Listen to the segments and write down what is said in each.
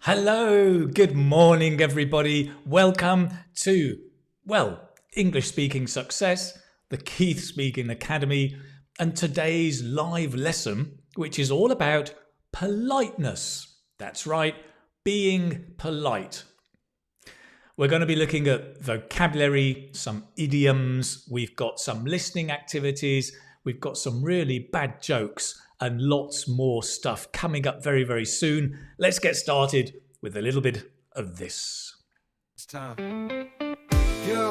Hello, good morning everybody. Welcome to, English Speaking Success, the Keith Speaking Academy, and today's live lesson, which is all about politeness. That's right, being polite. We're going to be looking at vocabulary, some idioms, we've got some listening activities, we've got some really bad jokes, and lots more stuff coming up very, very soon. Let's get started with a little bit of this. It's time. Yo.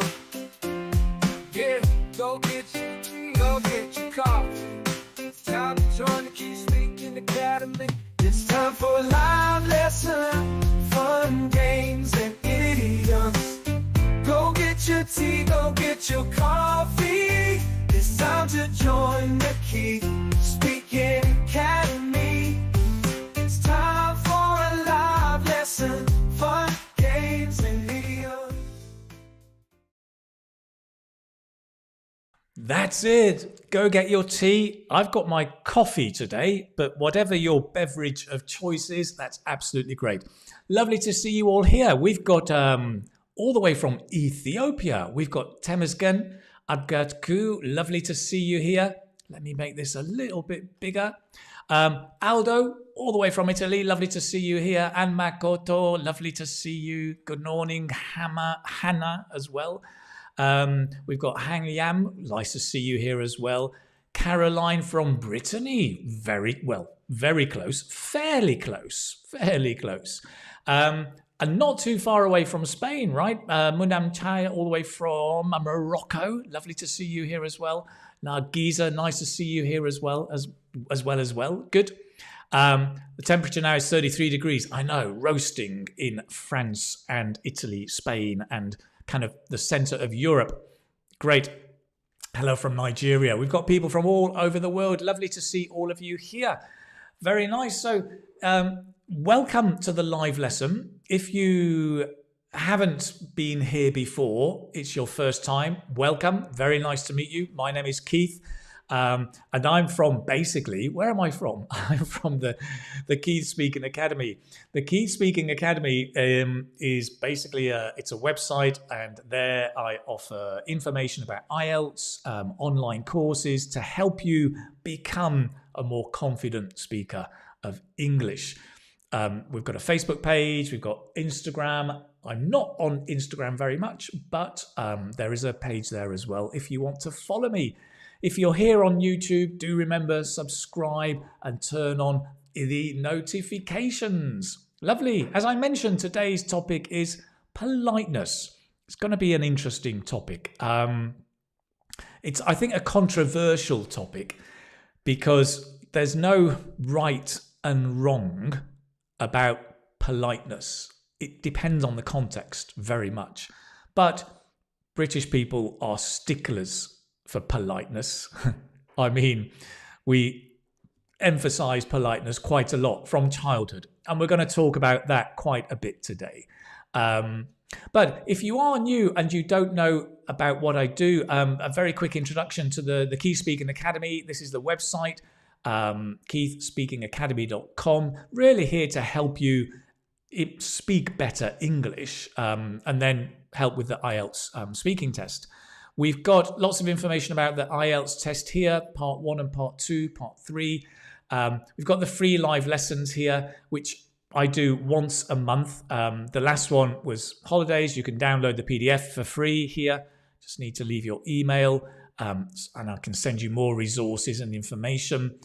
Yeah, go get your coffee. It's time to join the Keith Speaking Academy. It's time for a live lesson, fun games and idioms. Go get your tea, go get your coffee. It's time to join the Keith Speaking Academy. It's time for a live lesson, fun games and idioms. That's it. Go get your tea. I've got my coffee today, but whatever your beverage of choice is, that's absolutely great. Lovely to see you all here. We've got all the way from Ethiopia. We've got Temesgen, Adgatku. Lovely to see you here. Let me make this a little bit bigger. Aldo, all the way from Italy. Lovely to see you here. And Makoto, lovely to see you. Good morning, Hannah as well. We've got Hang Yam, nice to see you here as well. Caroline from Brittany, very close, fairly close. And not too far away from Spain, right? Munam Chaya, all the way from Morocco, lovely to see you here as well. Nargiza, nice to see you here as well. Good. The temperature now is 33 degrees. I know, roasting in France and Italy, Spain, and kind of the center of Europe. Great. Hello from Nigeria. We've got people from all over the world. Lovely to see all of you here. Very nice. So welcome to the live lesson. If you haven't been here before, it's your first time, welcome. Very nice to meet you. My name is Keith. And I'm from where am I from? I'm from the Keith Speaking Academy. The Keith Speaking Academy is basically it's a website, and there I offer information about IELTS, online courses to help you become a more confident speaker of English. We've got a Facebook page, we've got Instagram. I'm not on Instagram very much, but there is a page there as well if you want to follow me. If you're here on YouTube, do remember subscribe and turn on the notifications. Lovely. As I mentioned, today's topic is politeness. It's going to be an interesting topic. It's, I think, a controversial topic because there's no right and wrong about politeness. It depends on the context very much. But British people are sticklers for politeness. I mean, we emphasize politeness quite a lot from childhood, and we're going to talk about that quite a bit today. But if you are new and you don't know about what I do, a very quick introduction to the Keith Speaking Academy. This is the website, keithspeakingacademy.com. Really here to help you speak better English, and then help with the IELTS speaking test. We've got lots of information about the IELTS test here, part 1 and part 2, part 3. We've got the free live lessons here, which I do once a month. The last one was holidays. You can download the PDF for free here. Just need to leave your email, and I can send you more resources and information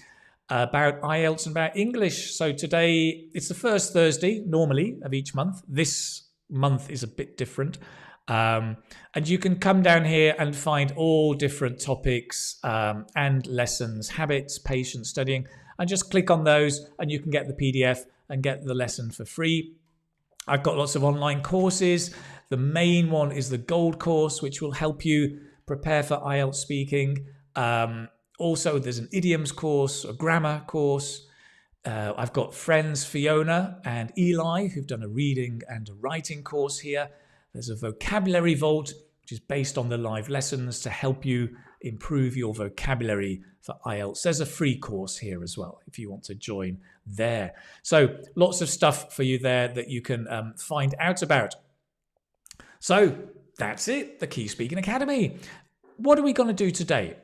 about IELTS and about English. So today, it's the first Thursday, normally, of each month. This month is a bit different. And you can come down here and find all different topics and lessons, habits, patience, studying, and just click on those and you can get the PDF and get the lesson for free. I've got lots of online courses. The main one is the Gold course, which will help you prepare for IELTS speaking. Also, there's an idioms course, a grammar course. I've got friends Fiona and Eli who've done a reading and a writing course here. There's a vocabulary vault, which is based on the live lessons to help you improve your vocabulary for IELTS. There's a free course here as well if you want to join there. So lots of stuff for you there that you can find out about. So that's it, the Key Speaking Academy. What are we going to do today?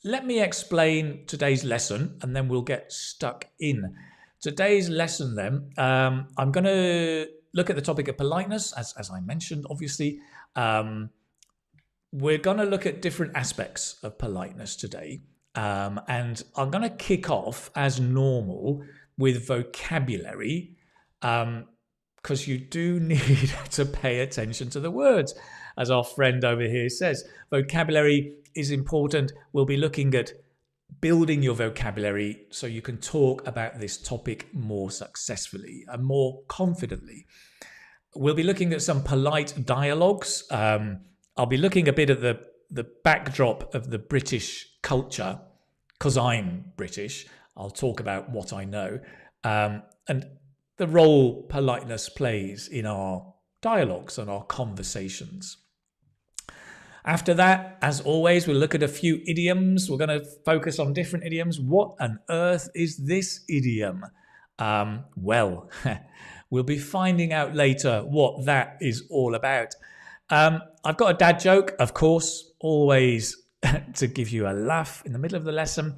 Let me explain today's lesson and then we'll get stuck in. Today's lesson then, I'm going to look at the topic of politeness, as I mentioned, obviously. We're going to look at different aspects of politeness today. And I'm going to kick off, as normal, with vocabulary, because you do need to pay attention to the words. As our friend over here says, vocabulary is important. We'll be looking at building your vocabulary so you can talk about this topic more successfully and more confidently. We'll be looking at some polite dialogues. I'll be looking a bit at the backdrop of the British culture, because I'm British. I'll talk about what I know, and the role politeness plays in our dialogues and our conversations. After that, as always, we'll look at a few idioms. We're going to focus on different idioms. What on earth is this idiom? Well, we'll be finding out later what that is all about. I've got a dad joke, of course, always to give you a laugh in the middle of the lesson.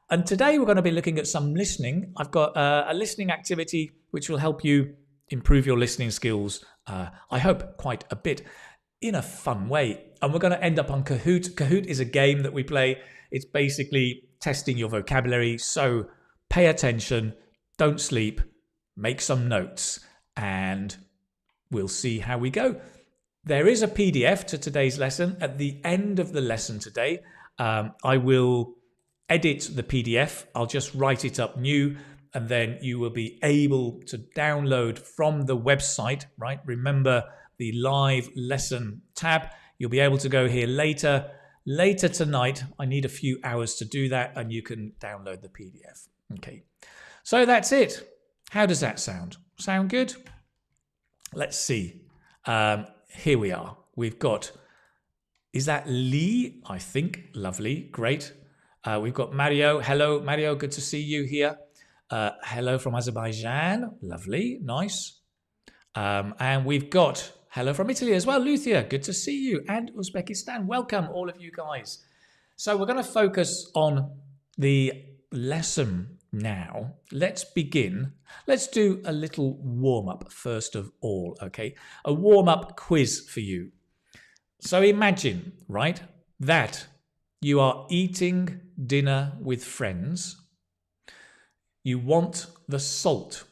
And today we're going to be looking at some listening. I've got a listening activity which will help you improve your listening skills, I hope, quite a bit in a fun way. And we're going to end up on Kahoot. Kahoot is a game that we play. It's basically testing your vocabulary. So pay attention, don't sleep, make some notes, and we'll see how we go. There is a PDF to today's lesson. At the end of the lesson today, I will edit the PDF. I'll just write it up new, and then you will be able to download from the website, right? Remember the live lesson tab. You'll be able to go here later tonight. I need a few hours to do that, and you can download the PDF. Okay, so that's it. How does that sound? Sound good? Let's see. Here we are. We've got, is that Lee? I think. Lovely. Great. We've got Mario. Hello, Mario. Good to see you here. Hello from Azerbaijan. Lovely. Nice. And we've got hello from Italy as well. Luthia. Good to see you. And Uzbekistan. Welcome, all of you guys. So we're going to focus on the lesson now. Let's begin. Let's do a little warm-up first of all, okay? A warm-up quiz for you. So imagine, right, that you are eating dinner with friends. You want the salt.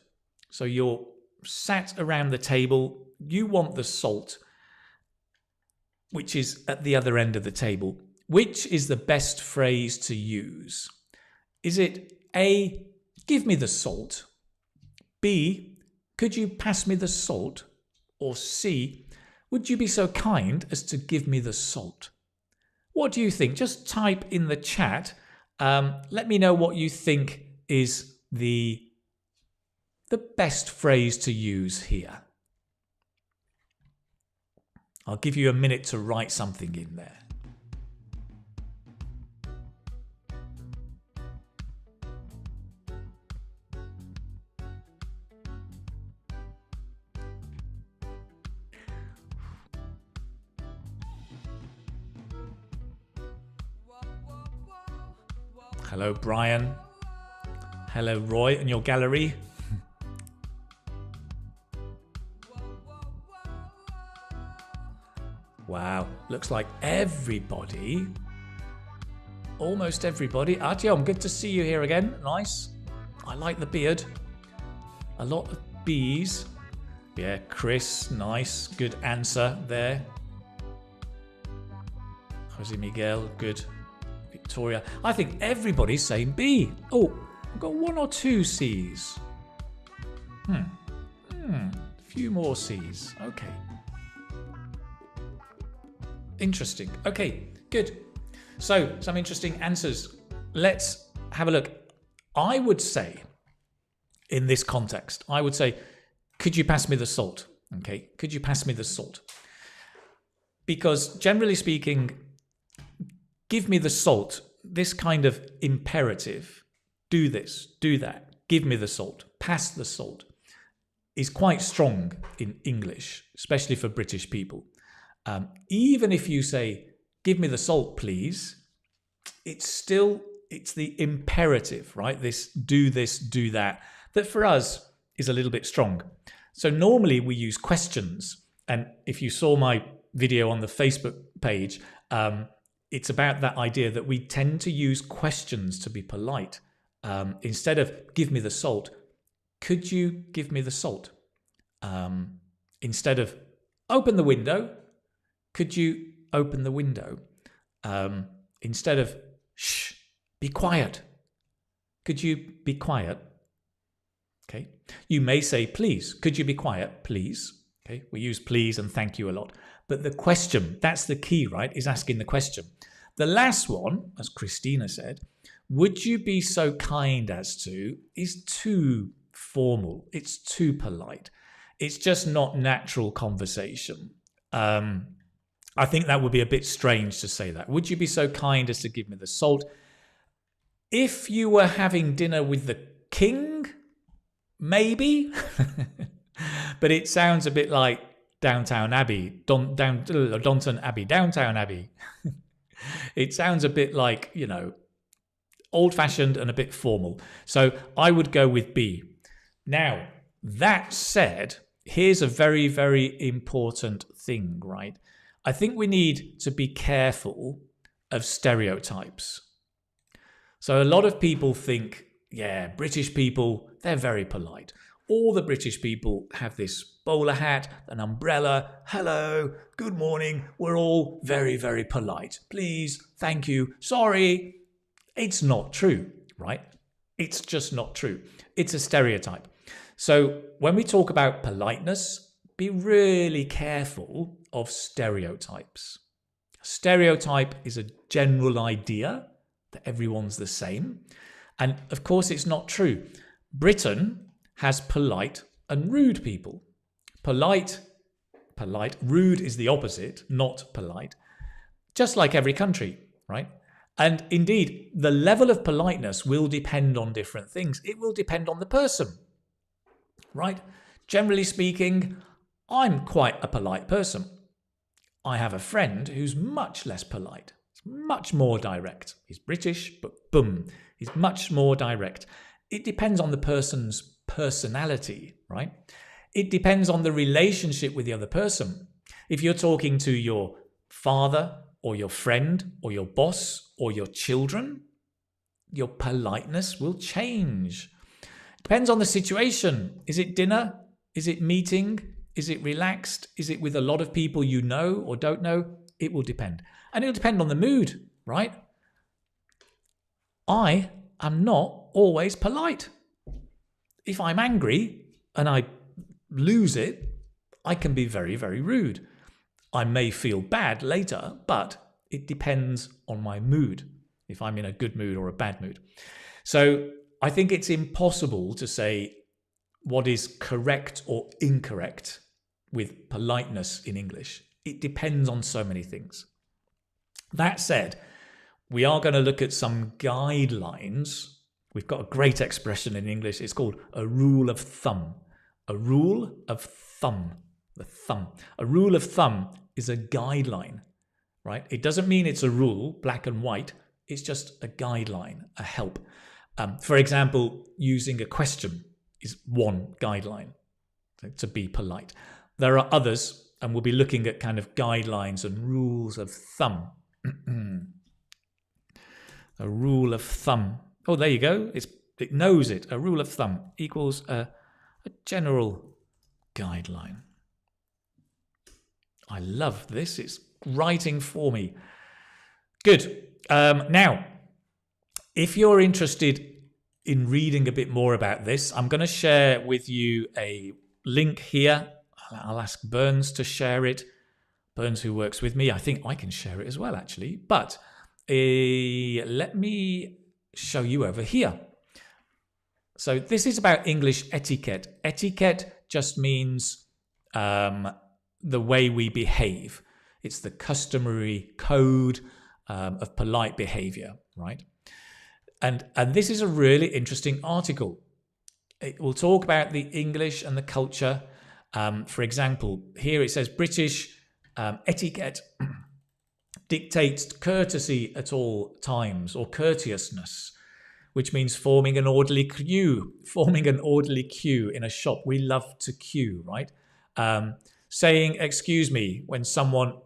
So you're sat around the table. You want the salt, which is at the other end of the table. Which is the best phrase to use? Is it A, give me the salt? B, could you pass me the salt? Or C, would you be so kind as to give me the salt? What do you think? Just type in the chat. Let me know what you think is the best phrase to use here. I'll give you a minute to write something in there. Hello, Brian. Hello, Roy, in your gallery. Wow, looks like everybody, almost everybody. Artyom, good to see you here again. Nice. I like the beard. A lot of B's. Yeah, Chris, nice. Good answer there. Jose Miguel, good. Victoria. I think everybody's saying B. Oh, I've got one or two C's. A few more C's. Okay. Interesting. Okay, good. So, some interesting answers. Let's have a look. I would say, in this context, I would say, could you pass me the salt? Okay, could you pass me the salt? Because generally speaking, give me the salt, this kind of imperative, do this, do that, give me the salt, pass the salt, is quite strong in English, especially for British people. Even if you say, give me the salt, please, it's the imperative, right? This, do that for us is a little bit strong. So normally we use questions. And if you saw my video on the Facebook page, it's about that idea that we tend to use questions to be polite. Instead of give me the salt, could you give me the salt? Instead of open the window, could you open the window? Instead of shh, be quiet, could you be quiet? Okay. You may say please, could you be quiet, please? Okay. We use please and thank you a lot. But the question, that's the key, right? Is asking the question. The last one, as Christina said, would you be so kind as to, is too formal. It's too polite. It's just not natural conversation. I think that would be a bit strange to say that. Would you be so kind as to give me the salt? If you were having dinner with the king, maybe. But it sounds a bit like Downton Abbey. Downton Abbey. It sounds a bit like, you know, old-fashioned and a bit formal. So I would go with B. Now, that said, here's a very, very important thing, right? I think we need to be careful of stereotypes. So a lot of people think, yeah, British people, they're very polite. All the British people have this bowler hat, an umbrella, hello, good morning, we're all very, very polite. Please, thank you, sorry. It's not true, right? It's just not true. It's a stereotype. So when we talk about politeness, be really careful of stereotypes. Stereotype is a general idea that everyone's the same. And of course, it's not true. Britain has polite and rude people. Polite, rude is the opposite, not polite. Just like every country, right? And indeed, the level of politeness will depend on different things. It will depend on the person, right? Generally speaking, I'm quite a polite person. I have a friend who's much less polite. He's much more direct. He's British, but boom, he's much more direct. It depends on the person's personality, right? It depends on the relationship with the other person. If you're talking to your father or your friend or your boss or your children, your politeness will change. It depends on the situation. Is it dinner? Is it meeting? Is it relaxed? Is it with a lot of people you know or don't know? It will depend. And it'll depend on the mood, right? I am not always polite. If I'm angry and I lose it, I can be very, very rude. I may feel bad later, but it depends on my mood, if I'm in a good mood or a bad mood. So I think it's impossible to say what is correct or incorrect with politeness in English. It depends on so many things. That said, we are going to look at some guidelines. We've got a great expression in English. It's called a rule of thumb. A rule of thumb. The thumb. A rule of thumb is a guideline, right? It doesn't mean it's a rule, black and white. It's just a guideline, a help. For example, using a question is one guideline to be polite. There are others, and we'll be looking at kind of guidelines and rules of thumb. A rule of thumb. Oh, there you go. It knows it. A rule of thumb equals a general guideline. I love this. It's writing for me. Good. Now, if you're interested in reading a bit more about this, I'm going to share with you a link here. I'll ask Burns to share it. Burns, who works with me, I think I can share it as well, actually. But let me show you over here. So this is about English etiquette. Etiquette just means the way we behave. It's the customary code of polite behavior, right? And this is a really interesting article. It will talk about the English and the culture. For example, here it says British etiquette dictates courtesy at all times, or courteousness, which means forming an orderly queue. Forming an orderly queue in a shop. We love to queue, right? Saying excuse me when someone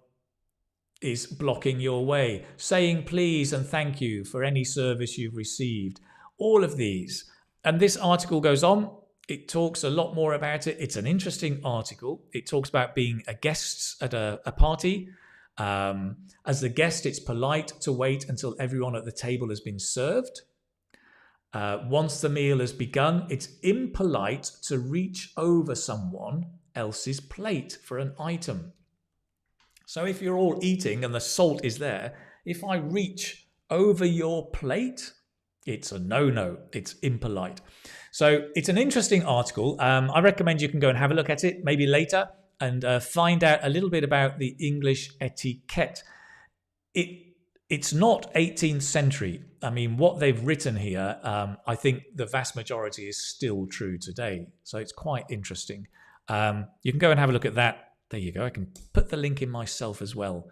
is blocking your way. Saying please and thank you for any service you've received. All of these. And this article goes on. It talks a lot more about it. It's an interesting article. It talks about being a guest at a party. As the guest, it's polite to wait until everyone at the table has been served. Once the meal has begun, it's impolite to reach over someone else's plate for an item. So if you're all eating and the salt is there, if I reach over your plate, it's a no-no. It's impolite. So it's an interesting article. I recommend you can go and have a look at it maybe later and find out a little bit about the English etiquette. It's not 18th century. I mean, what they've written here, I think the vast majority is still true today. So it's quite interesting. You can go and have a look at that. There you go. I can put the link in myself as well.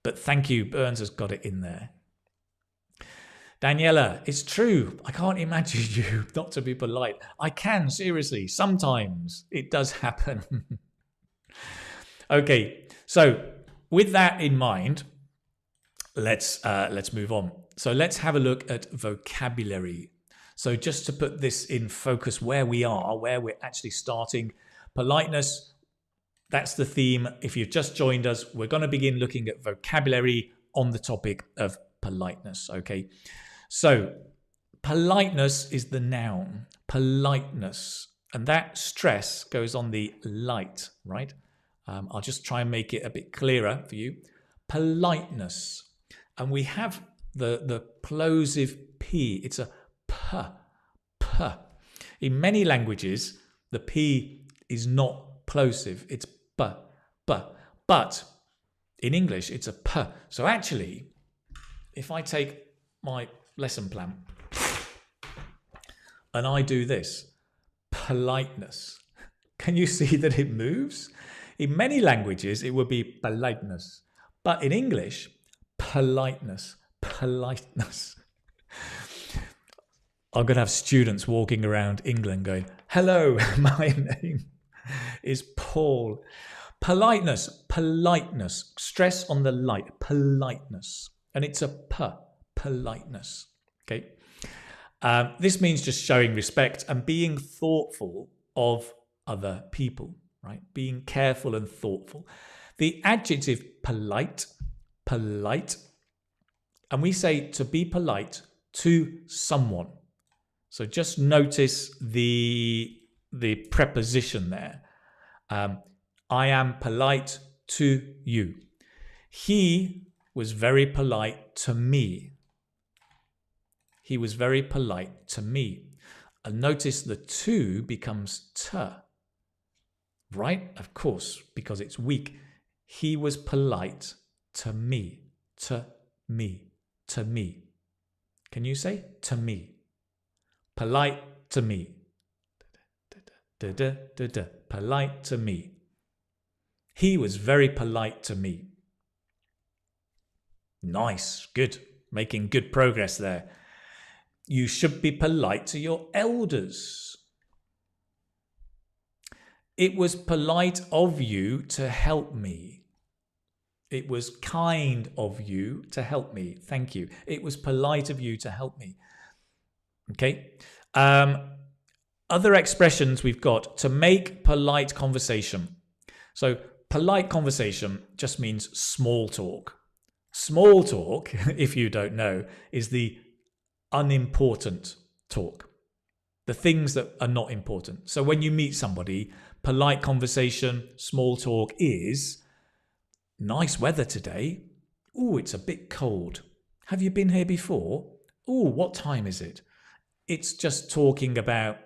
But thank you. Burns has got it in there. Daniela, it's true. I can't imagine you not to be polite. I can, seriously. Sometimes it does happen. Okay. So with that in mind, let's move on. So let's have a look at vocabulary. So just to put this in focus where we are, where we're actually starting, politeness, that's the theme. If you've just joined us, we're going to begin looking at vocabulary on the topic of politeness, okay? So politeness is the noun, politeness, and that stress goes on the light, right? I'll just try and make it a bit clearer for you. Politeness. And we have the plosive P. It's a P, P. In many languages, the P is not plosive. It's B, B. But in English, it's a P. So actually, if I take my lesson plan and I do this, politeness, can you see that it moves? In many languages, it would be politeness. But in English, politeness, politeness. I'm going to have students walking around England going, hello, my name is Paul. Politeness, politeness, stress on the light, politeness. And it's a P, politeness. Okay. This means just showing respect and being thoughtful of other people, right? Being careful and thoughtful. The adjective polite, polite, and we say to be polite to someone. So just notice the preposition there. I am polite to you. He was very polite to me. He was very polite to me. And notice the to becomes to. Right? Of course, because it's weak. He was polite to me. To me. To me. Can you say to me? Polite to me. Polite to me. He was very polite to me. Nice. Good. Making good progress there. You should be polite to your elders. It was polite of you to help me. It was kind of you to help me. Thank you. It was polite of you to help me. Okay. Other expressions we've got: to make polite conversation. So polite conversation just means small talk. Small talk, if you don't know, is the unimportant talk. The things that are not important. So when you meet somebody, polite conversation, small talk is nice weather today. Ooh, it's a bit cold. Have you been here before? Ooh, what time is it? It's just talking about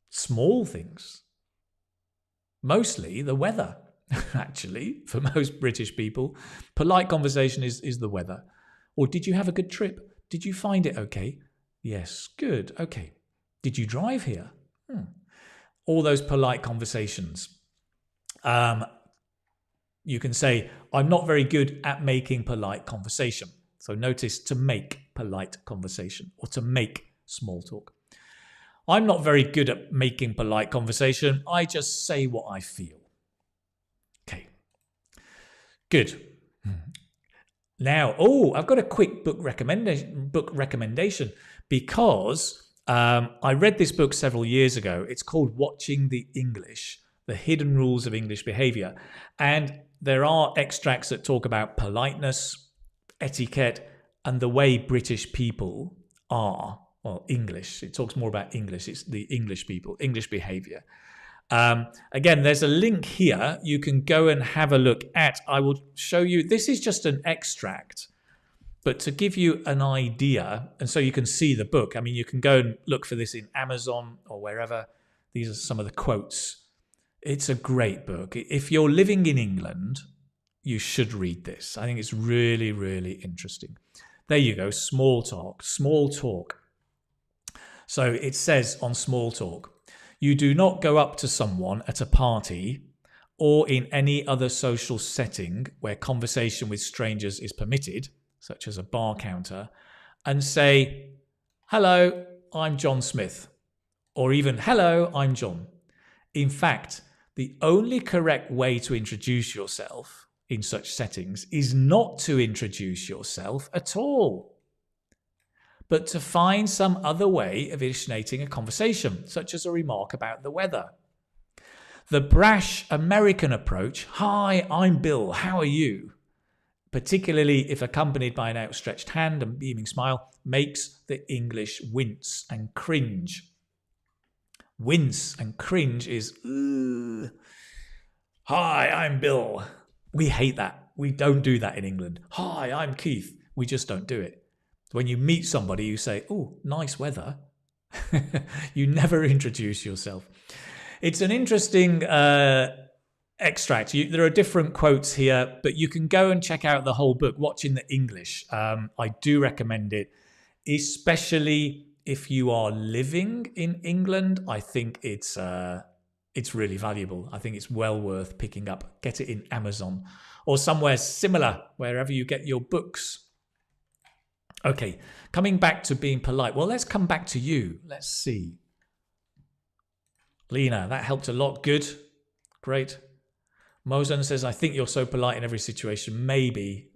small things. Mostly the weather. actually, for most British people. Polite conversation is the weather. Or did you have a good trip? Did you find it okay? Yes, good, okay. Did you drive here? All those polite conversations. You can say, I'm not very good at making polite conversation. So notice to make polite conversation or to make small talk. I'm not very good at making polite conversation. I just say what I feel. Okay. Good. Now, I've got a quick book recommendation because I read this book several years ago. It's called Watching the English, The Hidden Rules of English Behavior. And there are extracts that talk about politeness, etiquette, and the way British people are. Well, English. It talks more about English. It's the English people, English behavior. Again, there's a link here. You can go and have a look at. I will show you. This is just an extract, but to give you an idea, and so you can see the book. I mean, you can go and look for this in Amazon or wherever. These are some of the quotes. It's a great book. If you're living in England, you should read this. I think it's really, really interesting. There you go. Small talk. Small talk. So it says on small talk, you do not go up to someone at a party or in any other social setting where conversation with strangers is permitted, such as a bar counter, and say, hello, I'm John Smith, or even, hello, I'm John. In fact, the only correct way to introduce yourself in such settings is not to introduce yourself at all, but to find some other way of initiating a conversation, such as a remark about the weather. The brash American approach, hi, I'm Bill, how are you? Particularly if accompanied by an outstretched hand and beaming smile, makes the English wince and cringe. Wince and cringe is, hi, I'm Bill. We hate that. We don't do that in England. Hi, I'm Keith. We just don't do it. When you meet somebody, you say, oh, nice weather. You never introduce yourself. It's an interesting extract. There are different quotes here, but you can go and check out the whole book, Watching the English. I do recommend it, especially if you are living in England. I think it's really valuable. I think it's well worth picking up. Get it in Amazon or somewhere similar, wherever you get your books. Okay, coming back to being polite. Well, let's come back to you. Let's see. Lena, that helped a lot. Good. Great. Mosen says, I think you're so polite in every situation. Maybe.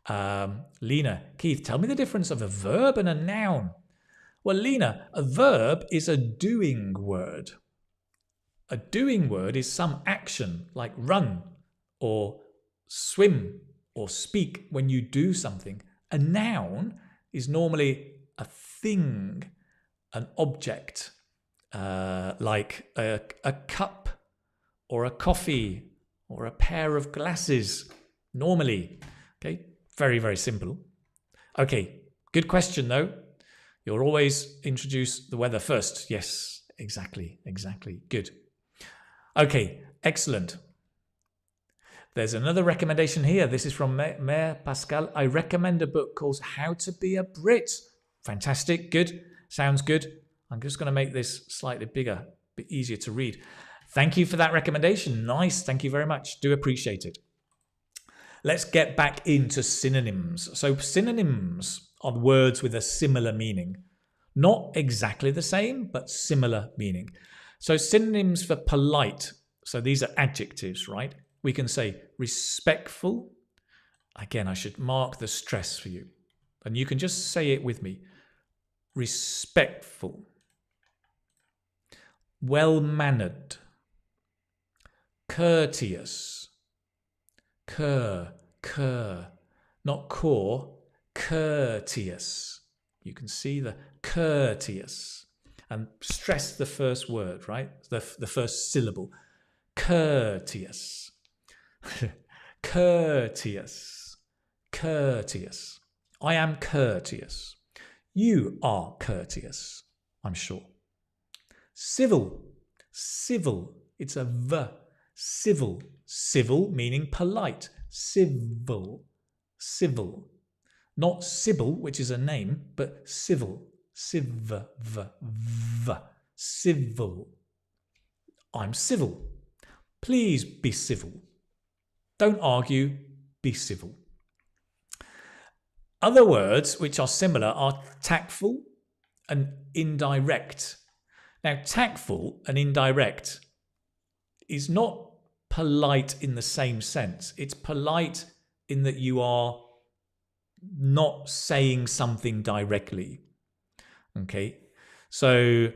Lena, Keith, tell me the difference of a verb and a noun. Well, Lena, a verb is a doing word. A doing word is some action like run or swim or speak when you do something. A noun is normally a thing, an object, like a cup or a coffee or a pair of glasses, normally. Okay, very, very simple. Okay, good question though. You'll always introduce the weather first. Yes, exactly. Good. Okay, excellent. There's another recommendation here. This is from Mayor Pascal. I recommend a book called How to Be a Brit. Fantastic. Good. Sounds good. I'm just going to make this slightly bigger, a bit easier to read. Thank you for that recommendation. Nice. Thank you very much. Do appreciate it. Let's get back into synonyms. So synonyms are words with a similar meaning. Not exactly the same, but similar meaning. So synonyms for polite. So these are adjectives, right? We can say respectful. Again, I should mark the stress for you. And you can just say it with me. Respectful. Well-mannered. Courteous. Not core, courteous. You can see the courteous. And stress the first word, right? The first syllable. Courteous. Courteous. I am courteous. You are courteous, I'm sure. Civil. Civil. It's a V. Civil. Civil meaning polite. Civil. Civil. Not Sybil, which is a name, but civil. Civ. V. Civil. I'm civil. Please be civil. Don't argue. Be civil. Other words which are similar are tactful and indirect. Now, tactful and indirect is not polite in the same sense. It's polite in that you are not saying something directly. Okay, so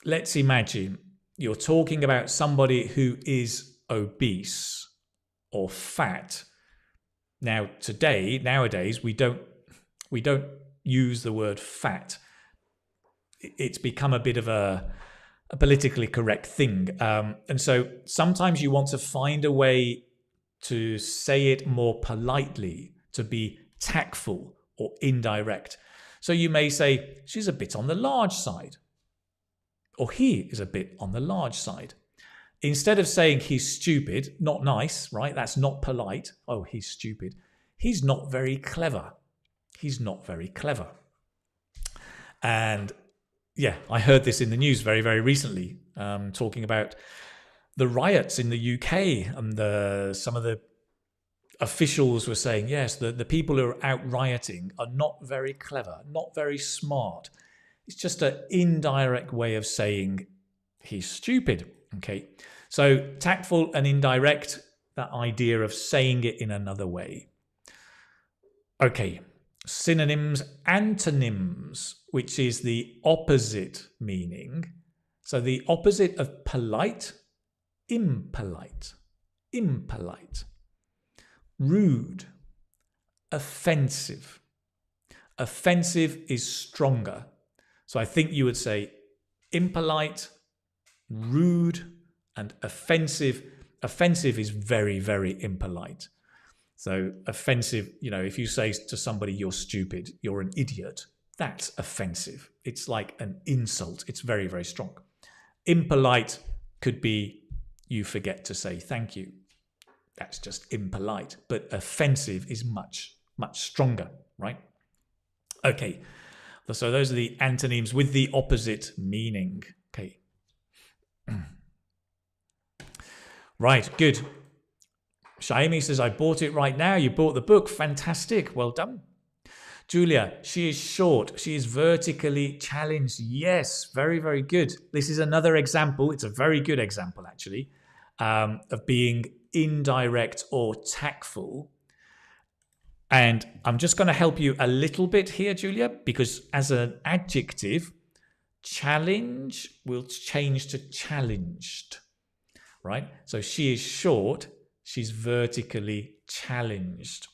let's imagine you're talking about somebody who is obese or fat. Now, nowadays, we don't use the word fat. It's become a bit of a politically correct thing. And so sometimes you want to find a way to say it more politely, to be tactful or indirect. So you may say, she's a bit on the large side. Or he is a bit on the large side. Instead of saying he's stupid, not nice, right? That's not polite. Oh, he's stupid. He's not very clever. He's not very clever. And yeah, I heard this in the news very, very recently, talking about the riots in the UK, and some of the officials were saying, yes, the people who are out rioting are not very clever, not very smart. It's just an indirect way of saying he's stupid. Okay, so tactful and indirect, that idea of saying it in another way. Okay, synonyms, antonyms, which is the opposite meaning. So the opposite of polite, impolite, impolite. Rude, offensive. Offensive is stronger. So I think you would say impolite, rude, and offensive. Offensive is very, very impolite. So offensive, if you say to somebody, you're stupid, you're an idiot, that's offensive. It's like an insult. It's very, very strong. Impolite could be you forget to say thank you. That's just impolite. But offensive is much, much stronger, right? Okay. So those are the antonyms with the opposite meaning. Okay. Right, good. Shaimi says, I bought it right now. You bought the book. Fantastic. Well done. Julia, she is short. She is vertically challenged. Yes, very, very good. This is another example. It's a very good example, actually, of being indirect or tactful. And I'm just going to help you a little bit here, Julia, because as an adjective, challenge will change to challenged, right? So she is short. She's vertically challenged.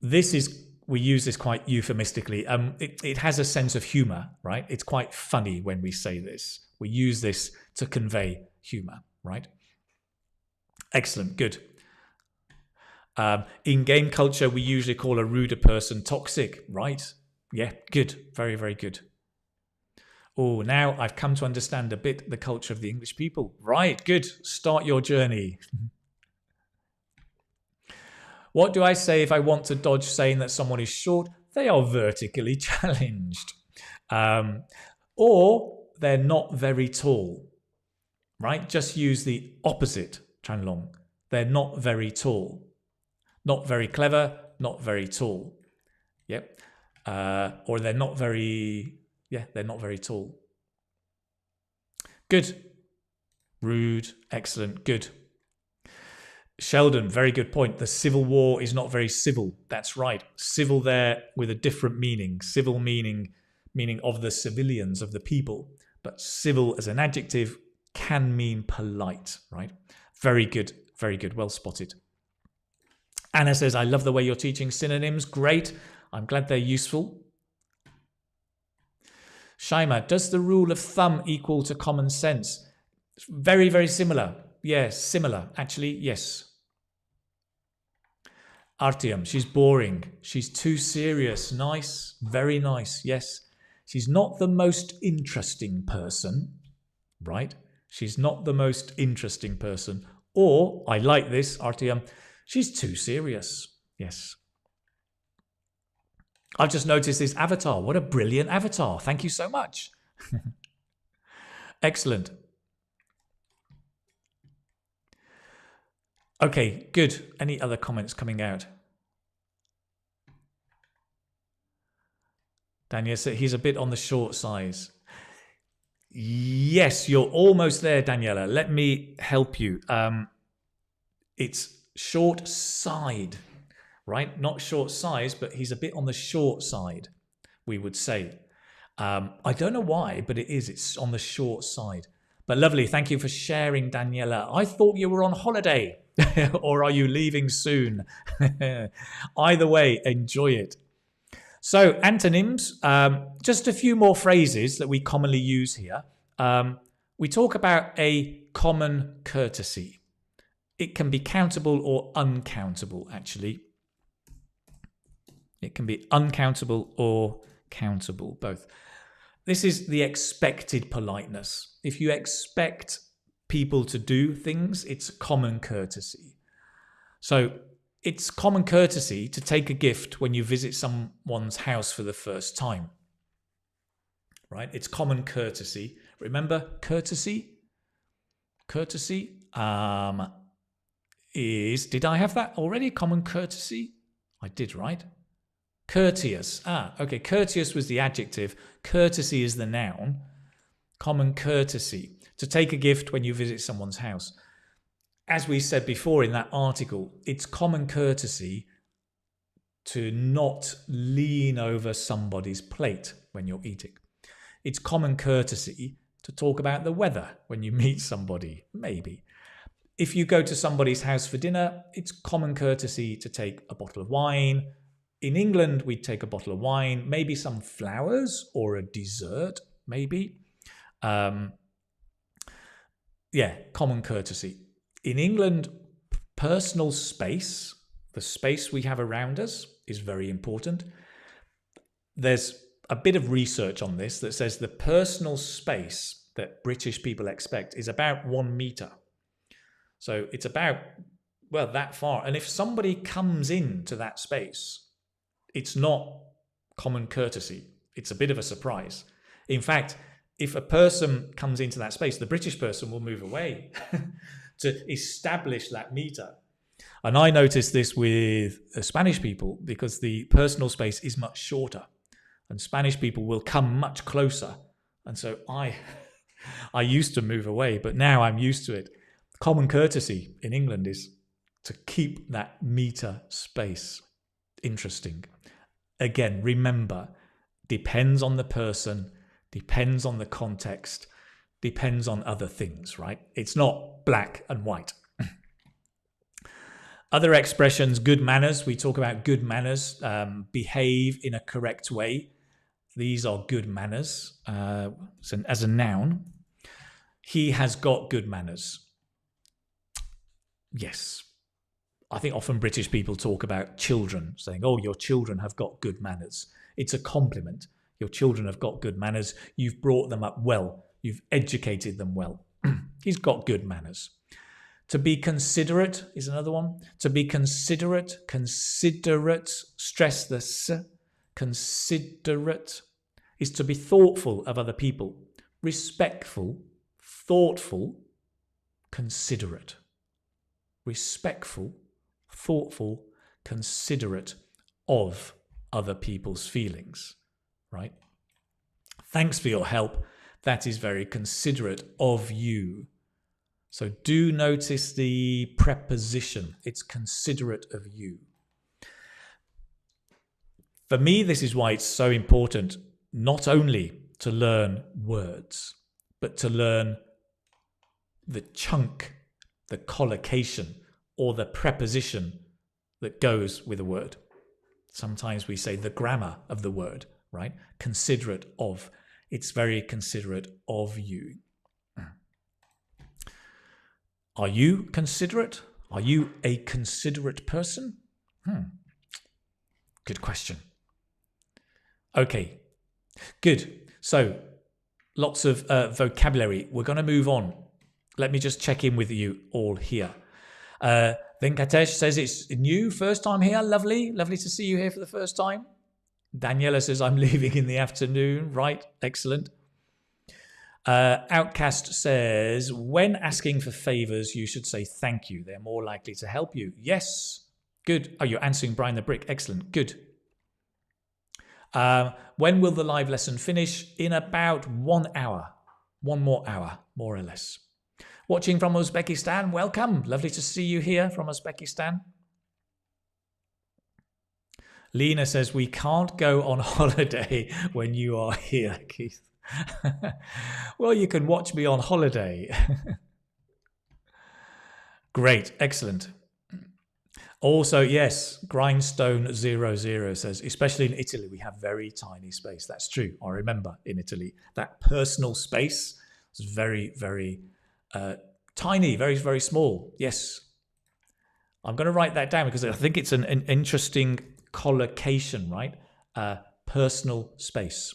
We use this quite euphemistically. It has a sense of humor, right? It's quite funny when we say this. We use this to convey humor, right? Excellent, good. In game culture, we usually call a ruder person toxic, right? Yeah, good. Very, very good. Oh, now I've come to understand a bit the culture of the English people. Right, good. Start your journey. What do I say if I want to dodge saying that someone is short? They are vertically challenged. Or they're not very tall, right? Just use the opposite, Chanlong. They're not very tall. Not very clever, not very tall. Yep. Or they're not very tall. Good. Rude. Excellent. Good. Sheldon, very good point. The Civil War is not very civil. That's right. Civil there with a different meaning. Civil meaning of the civilians, of the people. But civil as an adjective can mean polite, right? Very good. Very good. Well spotted. Anna says, I love the way you're teaching synonyms. Great. I'm glad they're useful. Shaima, does the rule of thumb equal to common sense? Very, very similar. Yes, similar. Actually, yes. Artyom, she's boring. She's too serious. Nice. Very nice. Yes. She's not the most interesting person, right? She's not the most interesting person. Or, I like this, Artyom, she's too serious. Yes. I've just noticed this avatar. What a brilliant avatar. Thank you so much. Excellent. Okay, good. Any other comments coming out? Daniel said he's a bit on the short size. Yes, you're almost there, Daniela. Let me help you. It's short side, right? Not short size, but he's a bit on the short side, we would say. I don't know why, but it is. It's on the short side. But lovely. Thank you for sharing, Daniela. I thought you were on holiday. Or are you leaving soon? Either way, enjoy it. So antonyms, just a few more phrases that we commonly use here. We talk about a common courtesy. It can be countable or uncountable, actually. It can be uncountable or countable, both. This is the expected politeness. If you expect people to do things, it's common courtesy. So it's common courtesy to take a gift when you visit someone's house for the first time. Right? It's common courtesy. Remember courtesy? Courtesy is, did I have that already? Common courtesy? I did, right? Courteous. Okay. Courteous was the adjective. Courtesy is the noun. Common courtesy. To take a gift when you visit someone's house. As we said before in that article, it's common courtesy to not lean over somebody's plate when you're eating. It's common courtesy to talk about the weather when you meet somebody, maybe. If you go to somebody's house for dinner, it's common courtesy to take a bottle of wine. In England, we'd take a bottle of wine, maybe some flowers or a dessert, maybe. Yeah, common courtesy. In England, personal space, the space we have around us, is very important. There's a bit of research on this that says the personal space that British people expect is about 1 meter. So it's about, well, that far. And if somebody comes into that space, it's not common courtesy. It's a bit of a surprise. In fact, if a person comes into that space, the British person will move away to establish that meter. And I noticed this with Spanish people because the personal space is much shorter and Spanish people will come much closer. And so I used to move away, but now I'm used to it. Common courtesy in England is to keep that meter space. Interesting. Again, remember, depends on the person, depends on the context, depends on other things, right? It's not black and white. Other expressions, good manners. We talk about good manners, behave in a correct way. These are good manners. So as a noun, he has got good manners. Yes. I think often British people talk about children, saying, oh, your children have got good manners. It's a compliment. Your children have got good manners. You've brought them up well. You've educated them well. He's got good manners. To be considerate is another one. To be considerate, stress the s, considerate, is to be thoughtful of other people. Respectful, thoughtful, considerate. Respectful, thoughtful, considerate of other people's feelings, right? Thanks for your help. That is very considerate of you. So do notice the preposition. It's considerate of you. For me, this is why it's so important not only to learn words, but to learn the chunk, the collocation, or the preposition that goes with a word. Sometimes we say the grammar of the word, right? Considerate of. It's very considerate of you. Are you considerate? Are you a considerate person? Good question. Okay, good. So lots of vocabulary. We're going to move on Let me just check in with you all here. Venkatesh says it's new, first time here. Lovely. Lovely to see you here for the first time. Daniela says I'm leaving in the afternoon. Right. Excellent. Outcast says, when asking for favors, you should say thank you. They're more likely to help you. Yes. Good. Oh, you're answering Brian the Brick. Excellent. Good. When will the live lesson finish? In about 1 hour. 1 more hour, more or less. Watching from Uzbekistan, welcome. Lovely to see you here from Uzbekistan. Lena says, we can't go on holiday when you are here, Keith. Well, you can watch me on holiday. Great, excellent. Also, yes, Grindstone00 says, especially in Italy, we have very tiny space. That's true. I remember in Italy, that personal space is very, very tiny, very, very small. Yes. I'm going to write that down because I think it's an interesting collocation, right? Personal space.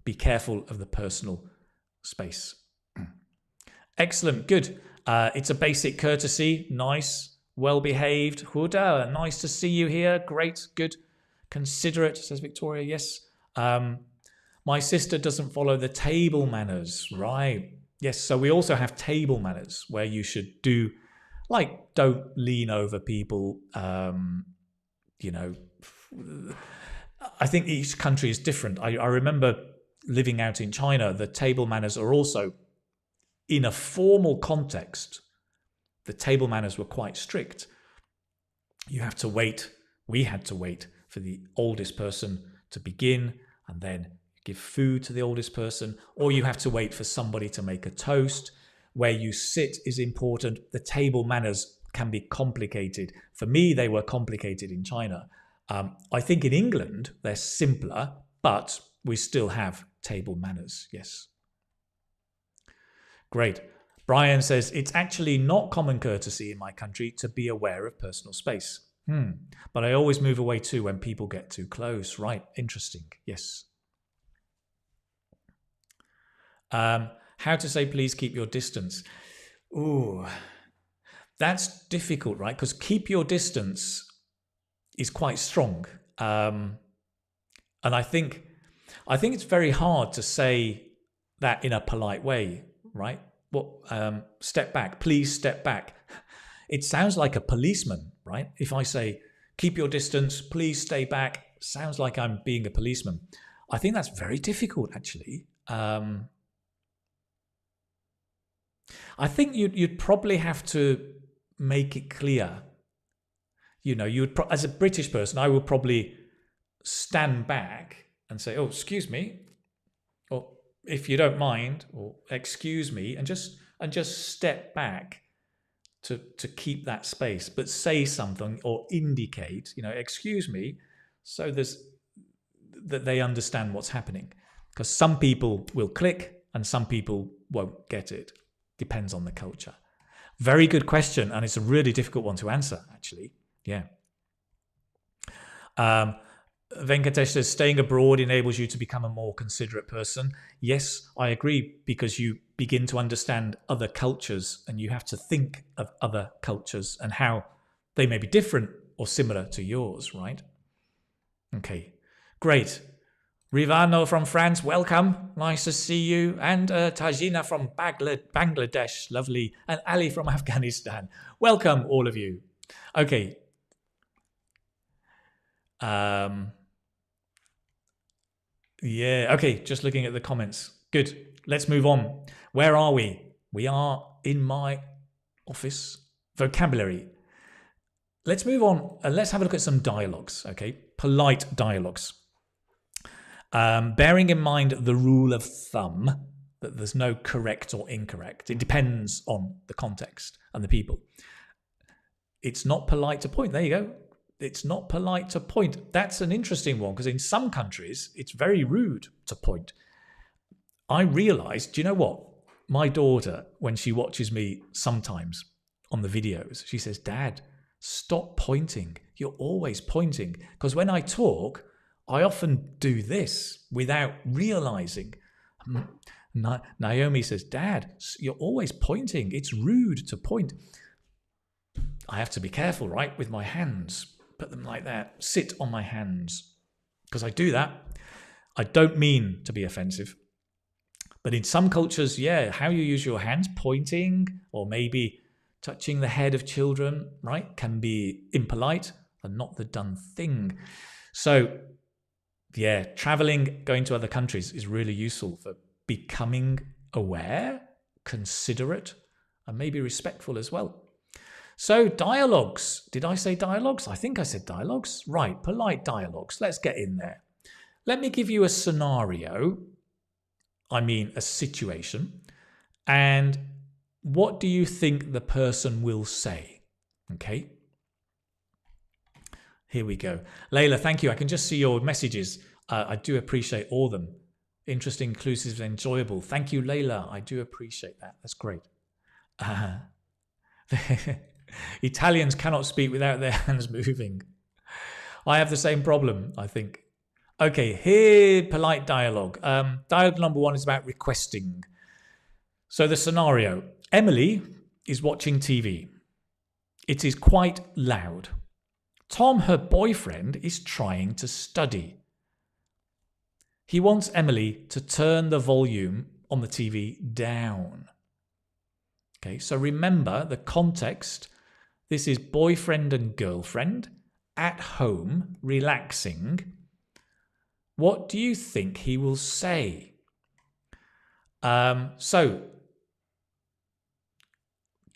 Be careful of the personal space. Excellent. Good. It's a basic courtesy. Nice. Well behaved. Huda, nice to see you here. Great. Good. Considerate, says Victoria. Yes. My sister doesn't follow the table manners. Right. Yes. So we also have table manners where you should do, like, don't lean over people. You know, I think each country is different. I remember living out in China, the table manners are also, in a formal context, the table manners were quite strict. You have to wait. We had to wait for the oldest person to begin and then give food to the oldest person, or you have to wait for somebody to make a toast. Where you sit is important. The table manners can be complicated. For me, they were complicated in China. I think in England, they're simpler, but we still have table manners. Yes. Great. Brian says, it's actually not common courtesy in my country to be aware of personal space. But I always move away too when people get too close. Right. Interesting. Yes. How to say, please keep your distance. Ooh, that's difficult, right? Because keep your distance is quite strong. And I think it's very hard to say that in a polite way, right? Step back, please step back. It sounds like a policeman, right? If I say, keep your distance, please stay back, sounds like I'm being a policeman. I think that's very difficult, actually. I think you'd probably have to make it clear. You know, as a British person, I would probably stand back and say, oh, excuse me, or if you don't mind, or excuse me, and just step back to keep that space, but say something or indicate, you know, excuse me, so that they understand what's happening. Because some people will click and some people won't get it. Depends on the culture. Very good question, and it's a really difficult one to answer, actually. Yeah. Venkatesh says, staying abroad enables you to become a more considerate person. Yes, I agree, because you begin to understand other cultures and you have to think of other cultures and how they may be different or similar to yours, right? Okay, great. Rivano from France, welcome. Nice to see you. And Tajina from Bangladesh, lovely. And Ali from Afghanistan. Welcome, all of you. Okay. Yeah, okay, just looking at the comments. Good, let's move on. Where are we? We are in my office. Vocabulary. Let's move on and let's have a look at some dialogues, okay? Polite dialogues. Bearing in mind the rule of thumb, that there's no correct or incorrect. It depends on the context and the people. It's not polite to point. There you go. It's not polite to point. That's an interesting one because in some countries, it's very rude to point. I realized, do you know what? My daughter, when she watches me sometimes on the videos, she says, Dad, stop pointing. You're always pointing. Because when I talk, I often do this without realizing. Naomi says, Dad, you're always pointing. It's rude to point. I have to be careful, right, with my hands. Put them like that. Sit on my hands. Because I do that. I don't mean to be offensive. But in some cultures, yeah, how you use your hands, pointing or maybe touching the head of children, right, can be impolite and not the done thing. So, yeah, traveling, going to other countries is really useful for becoming aware, considerate, and maybe respectful as well. So, dialogues. Did I say dialogues? I think I said dialogues. Right, polite dialogues. Let's get in there. Let me give you a scenario. I mean, a situation. And what do you think the person will say? Okay. Here we go. Layla, thank you. I can just see your messages. I do appreciate all of them. Interesting, inclusive, enjoyable. Thank you, Layla. I do appreciate that. That's great. Italians cannot speak without their hands moving. I have the same problem, I think. Okay, here, polite dialogue. Dialogue number 1 is about requesting. So the scenario. Emily is watching TV. It is quite loud. Tom, her boyfriend, is trying to study. He wants Emily to turn the volume on the TV down. Okay, so remember the context. This is boyfriend and girlfriend at home, relaxing. What do you think he will say? So,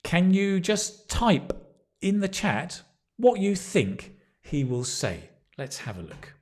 can you just type in the chat what you think he will say? Let's have a look.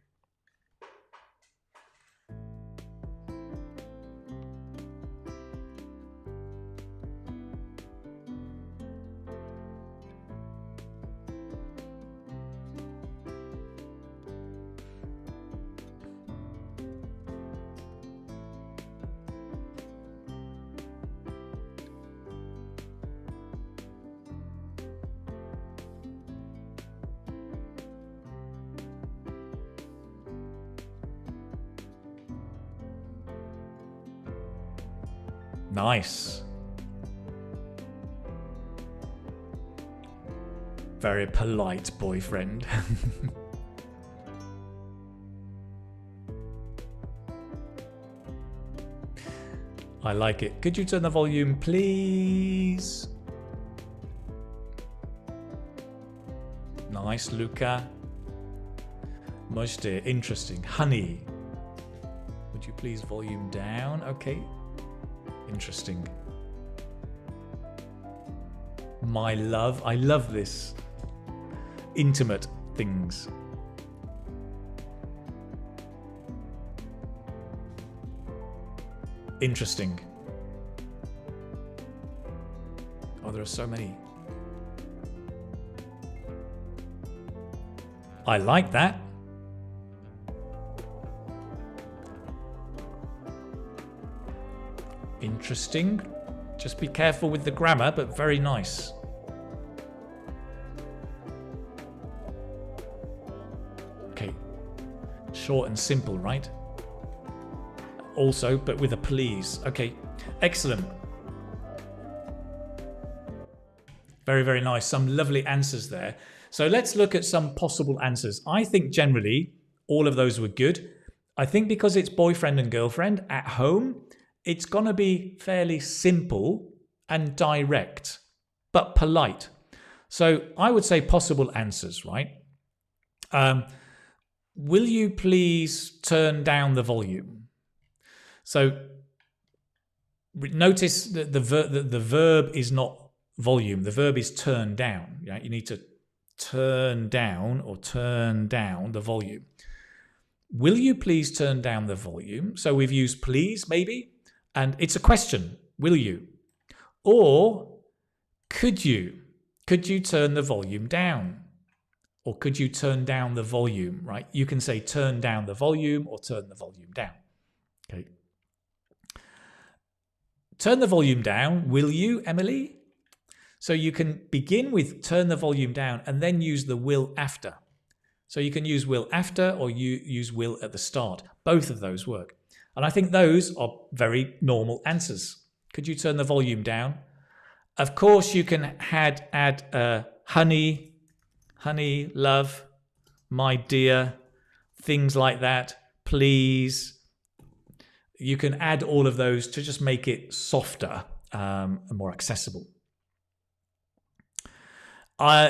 Nice. Very polite boyfriend. I like it. Could you turn the volume, please? Nice, Luca. Mojde, interesting. Honey. Would you please volume down? Okay. Interesting. My love. I love this. Intimate things. Interesting. Oh, there are so many. I like that. Interesting. Just be careful with the grammar, but very nice. Okay. Short and simple, right? Also, but with a please. Okay. Excellent. Very, very nice. Some lovely answers there. So let's look at some possible answers. I think generally all of those were good. I think because it's boyfriend and girlfriend at home, it's going to be fairly simple and direct, but polite. So I would say possible answers, right? Will you please turn down the volume? So notice that the verb is not volume. The verb is turn down. Right? You need to turn down or turn down the volume. Will you please turn down the volume? So we've used please, maybe. And it's a question, will you? Or could you? Could you turn the volume down? Or could you turn down the volume, right? You can say turn down the volume or turn the volume down. Okay. Turn the volume down, will you, Emily? So you can begin with turn the volume down and then use the will after. So you can use will after or you use will at the start. Both of those work. And I think those are very normal answers. Could you turn the volume down? Of course, you can add honey, love, my dear, things like that, please. You can add all of those to just make it softer and more accessible.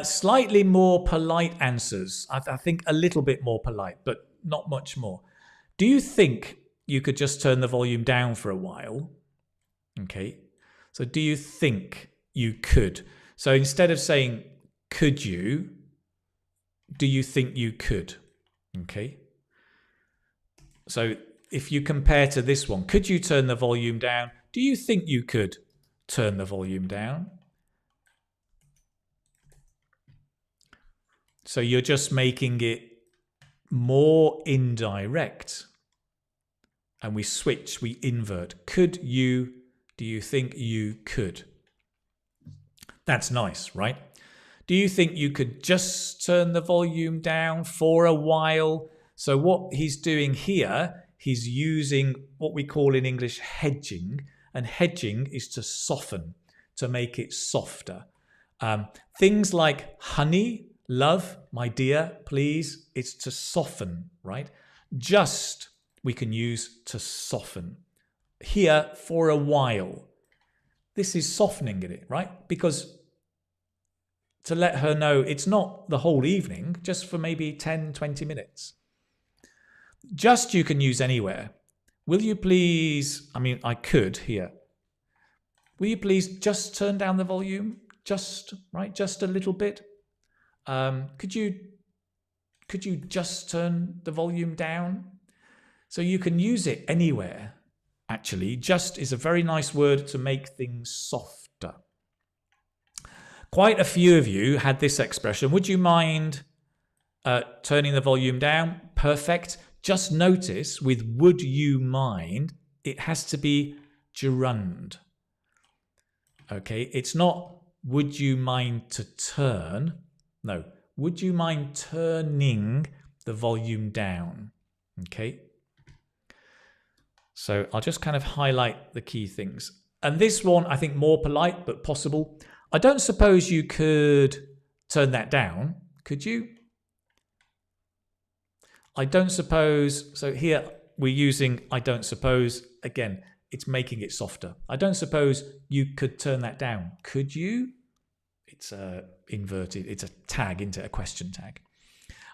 Slightly more polite answers. I think a little bit more polite, but not much more. Do you think you could just turn the volume down for a while? Okay. So do you think you could? So instead of saying, could you, do you think you could? Okay. So if you compare to this one, could you turn the volume down? Do you think you could turn the volume down? So you're just making it more indirect. And we switch, we invert. Could you, do you think you could? That's nice, right? Do you think you could just turn the volume down for a while? So what he's doing here, he's using what we call in English hedging. And hedging is to soften, to make it softer. Things like honey, love, my dear, please, it's to soften, right? Just, we can use to soften. Here, for a while. This is softening it, right? Because to let her know it's not the whole evening, just for maybe 10, 20 minutes. Just you can use anywhere. Will you please, I could here. Will you please just turn down the volume? Just, right, just a little bit. Could you just turn the volume down? So you can use it anywhere, actually. Just is a very nice word to make things softer. Quite a few of you had this expression. Would you mind turning the volume down? Perfect. Just notice with would you mind, it has to be gerund. Okay, it's not would you mind to turn. No, would you mind turning the volume down? Okay. So I'll just kind of highlight the key things. And this one, I think more polite, but possible. I don't suppose you could turn that down, could you? I don't suppose, so here we're using I don't suppose. Again, it's making it softer. I don't suppose you could turn that down, could you? It's inverted, it's a tag into a question tag.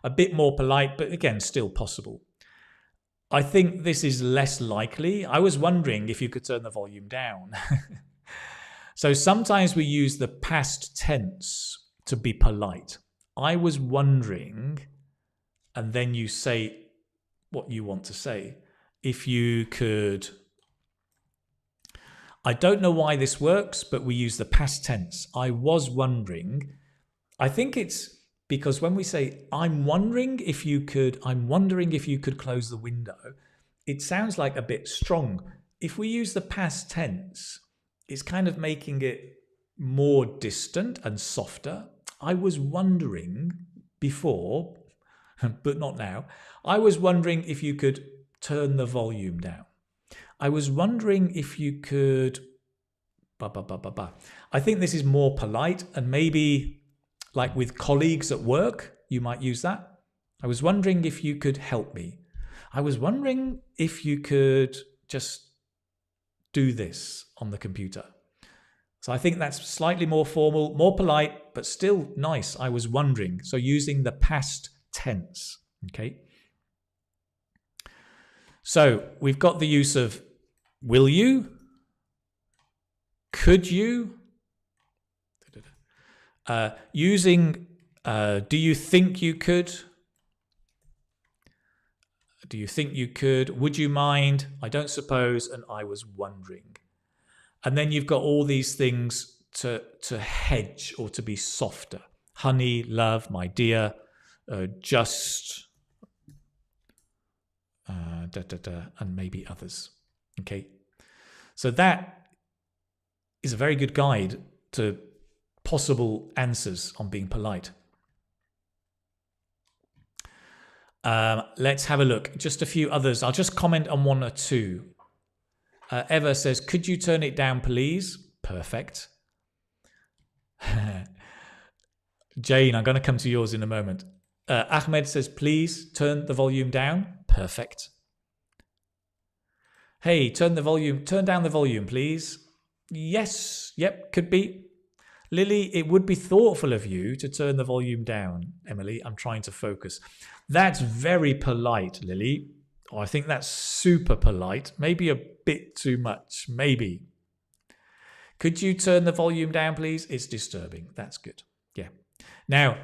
A bit more polite, but again, still possible. I think this is less likely. I was wondering if you could turn the volume down. So sometimes we use the past tense to be polite. I was wondering, and then you say what you want to say. If you could, I don't know why this works, but we use the past tense. I was wondering. I think it's because when we say, I'm wondering if you could close the window, it sounds like a bit strong. If we use the past tense, it's kind of making it more distant and softer. I was wondering before, but not now. I was wondering if you could turn the volume down. I was wondering if you could... I think this is more polite, and maybe like with colleagues at work, you might use that. I was wondering if you could help me. I was wondering if you could just do this on the computer. So I think that's slightly more formal, more polite, but still nice. I was wondering. So using the past tense. Okay. So we've got the use of will you, could you, using do you think you could, do you think you could, would you mind, I don't suppose, and I was wondering. And then you've got all these things to hedge or to be softer. Honey, love, my dear, just, and maybe others. Okay. So that is a very good guide to possible answers on being polite. Let's have a look. Just a few others. I'll just comment on one or two. Eva says, could you turn it down, please? Perfect. Jane, I'm going to come to yours in a moment. Ahmed says, please turn the volume down. Perfect. Hey, turn down the volume, please. Yes, yep, could be. Lily, it would be thoughtful of you to turn the volume down. Emily, I'm trying to focus. That's very polite, Lily. Oh, I think that's super polite. Maybe a bit too much, maybe. Could you turn the volume down, please? It's disturbing. That's good. Yeah. Now,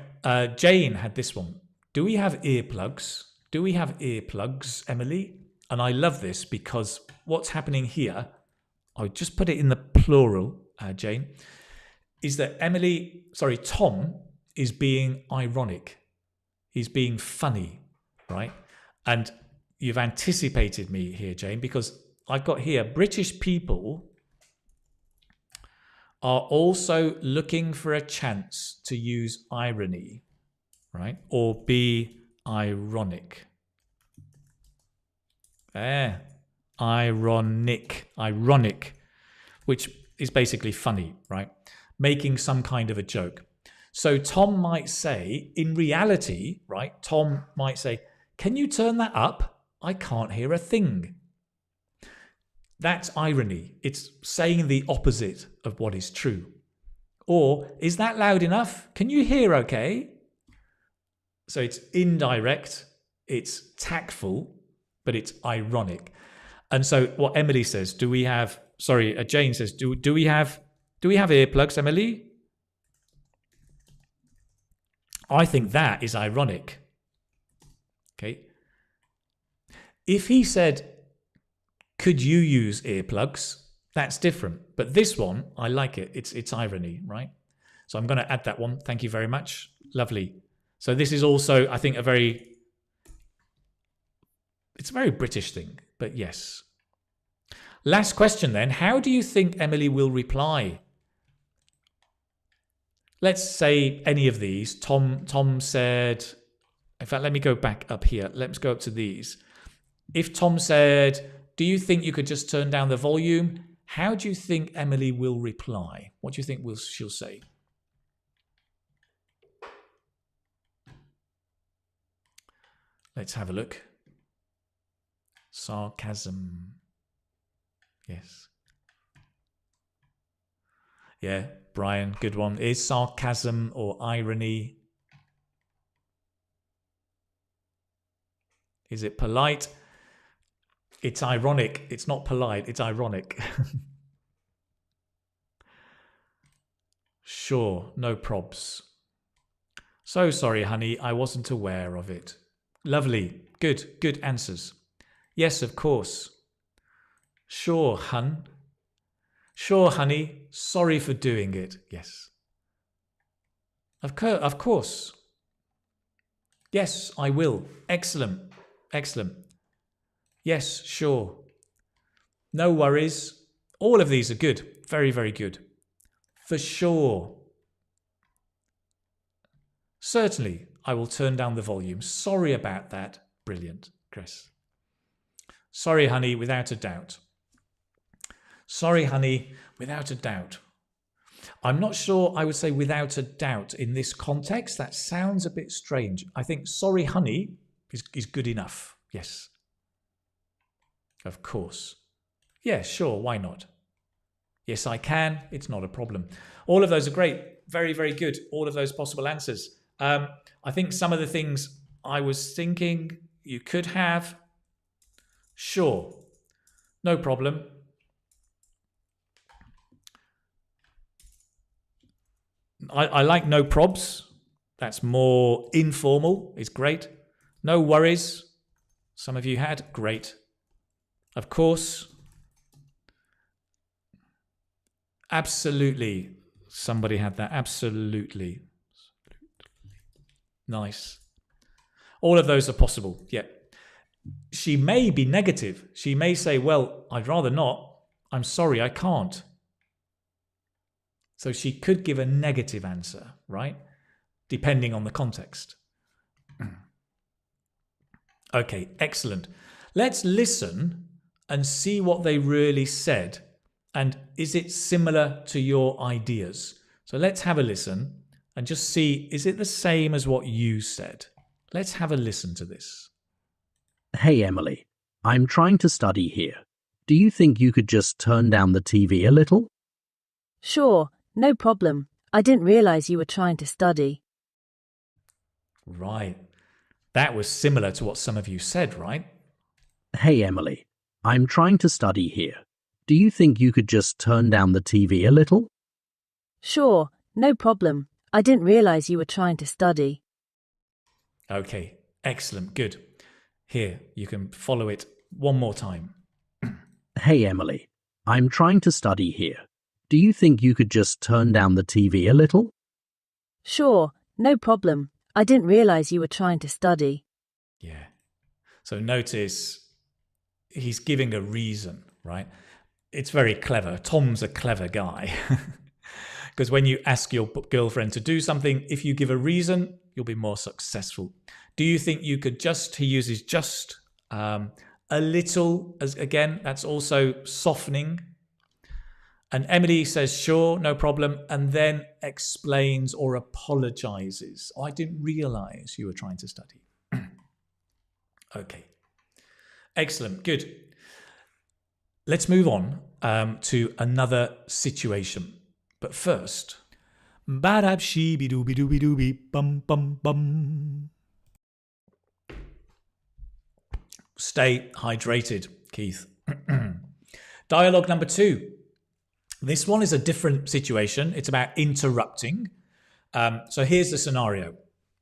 Jane had this one. Do we have earplugs? Do we have earplugs, Emily? And I love this because what's happening here, I just put it in the plural, Jane, is that Tom is being ironic. He's being funny, right? And you've anticipated me here, Jane, because I've got here, British people are also looking for a chance to use irony, right? Or be ironic. Ironic, which is basically funny, right? Making some kind of a joke. So Tom might say, in reality, right? Tom might say, can you turn that up? I can't hear a thing. That's irony. It's saying the opposite of what is true. Or, is that loud enough? Can you hear okay? So it's indirect, it's tactful, but it's ironic. And so what Emily says, Jane says, do we have earplugs, Emily? I think that is ironic. Okay. If he said, could you use earplugs? That's different. But this one, I like it. It's irony, right? So I'm going to add that one. Thank you very much. Lovely. So this is also, I think, it's a very British thing, but yes. Last question then. How do you think Emily will reply? Let's say any of these. Tom said, in fact, let me go back up here. Let's go up to these. If Tom said, do you think you could just turn down the volume? How do you think Emily will reply? What do you think she'll say? Let's have a look. Sarcasm. Yes. Yeah, Brian, good one. Is sarcasm or irony? Is it polite? It's ironic. It's not polite. It's ironic. Sure, no probs. So sorry, honey. I wasn't aware of it. Lovely. Good answers. Yes, of course. Sure, hun. Sure, honey. Sorry for doing it. Yes. Of course. Yes, I will. Excellent. Yes, sure. No worries. All of these are good. Very, very good. For sure. Certainly, I will turn down the volume. Sorry about that. Brilliant, Chris. Sorry, honey, without a doubt. Sorry, honey, without a doubt. I'm not sure I would say without a doubt in this context. That sounds a bit strange. I think sorry, honey is good enough. Yes. Of course. Yeah, sure. Why not? Yes, I can. It's not a problem. All of those are great. Very, very good. All of those possible answers. I think some of the things I was thinking you could have. Sure. No problem. I like no probs. That's more informal. It's great. No worries. Some of you had. Great. Of course. Absolutely. Somebody had that. Absolutely. Nice. All of those are possible. Yeah. She may be negative. She may say, well, I'd rather not. I'm sorry, I can't. So she could give a negative answer, right? Depending on the context. Okay, excellent. Let's listen and see what they really said. And is it similar to your ideas? So let's have a listen and just see, is it the same as what you said? Let's have a listen to this. Hey, Emily. I'm trying to study here. Do you think you could just turn down the TV a little? Sure, no problem. I didn't realize you were trying to study. Right. That was similar to what some of you said, right? Hey, Emily. I'm trying to study here. Do you think you could just turn down the TV a little? Sure, no problem. I didn't realize you were trying to study. Okay, excellent, good. Here, you can follow it one more time. Hey, Emily. I'm trying to study here. Do you think you could just turn down the TV a little? Sure, no problem. I didn't realize you were trying to study. Yeah. So notice he's giving a reason, right? It's very clever. Tom's a clever guy. Because when you ask your girlfriend to do something, if you give a reason, you'll be more successful. Do you think you could just, he uses just, a little, as again, that's also softening. And Emily says, sure, no problem, and then explains or apologizes. Oh, I didn't realize you were trying to study. Okay. Excellent, good. Let's move on to another situation. But first, stay hydrated, Keith. Dialogue number 2. This one is a different situation. It's about interrupting. So here's the scenario.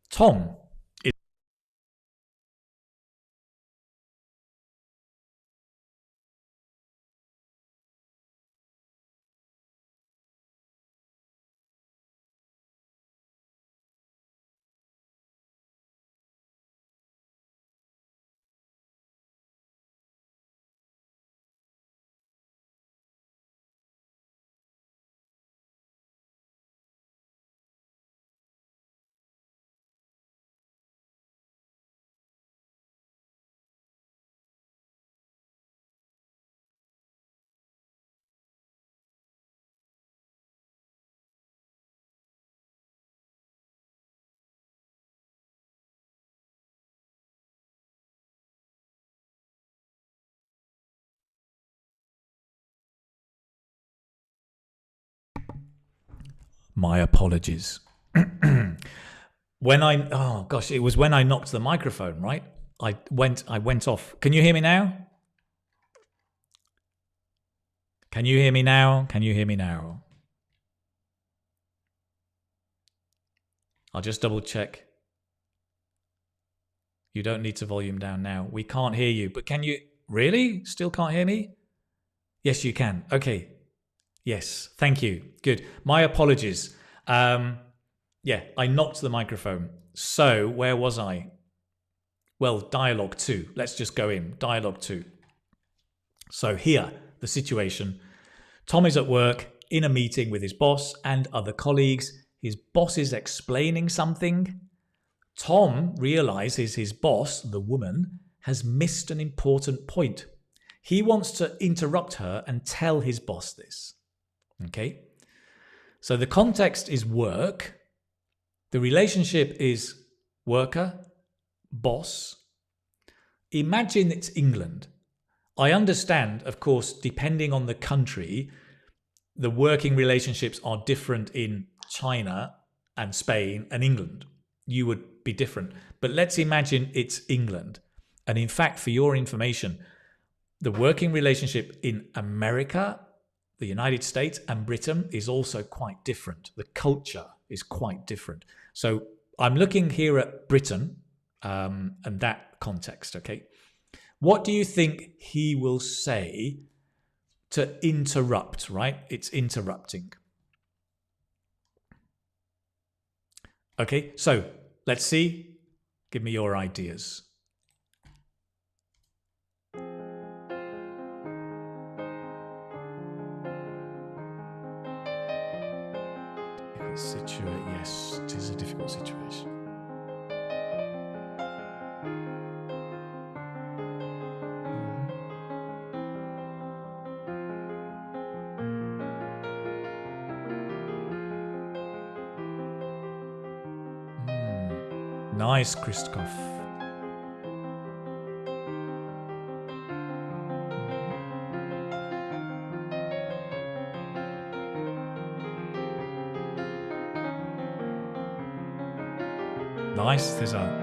Tom is my apologies. It was when I knocked the microphone, right? I went off. Can you hear me now? Can you hear me now? Can you hear me now? I'll just double check. You don't need to volume down now. We can't hear you, but can you really? Still can't hear me? Yes, you can. Okay. Yes, thank you. Good. My apologies. Yeah, I knocked the microphone. So, where was I? Well, dialogue 2. Let's just go in. Dialogue 2. So here, the situation. Tom is at work in a meeting with his boss and other colleagues. His boss is explaining something. Tom realizes his boss, the woman, has missed an important point. He wants to interrupt her and tell his boss this. Okay? So the context is work. The relationship is worker, boss. Imagine it's England. I understand, of course, depending on the country, the working relationships are different in China and Spain and England. You would be different. But let's imagine it's England. And in fact, for your information, the working relationship in America, the United States and Britain is also quite different. The culture is quite different. So I'm looking here at Britain and that context, okay? What do you think he will say to interrupt, right? It's interrupting. Okay, so let's see. Give me your ideas. Yes, it is a difficult situation. Nice, Christoph. Nice, Cesar.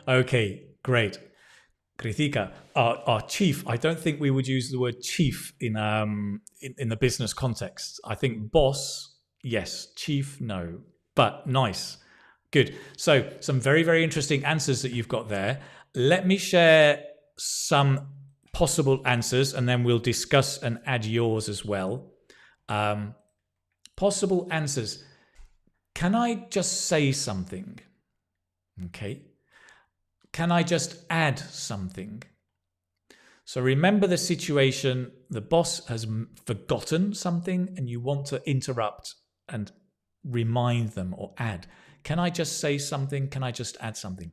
Okay, great. Kritika, our chief, I don't think we would use the word chief in the business context. I think boss, yes. Chief, no. But nice. Good. So some very, very interesting answers that you've got there. Let me share some possible answers and then we'll discuss and add yours as well. Possible answers. Can I just say something? Okay. Can I just add something? So remember the situation, the boss has forgotten something and you want to interrupt and remind them or add. Can I just say something? Can I just add something?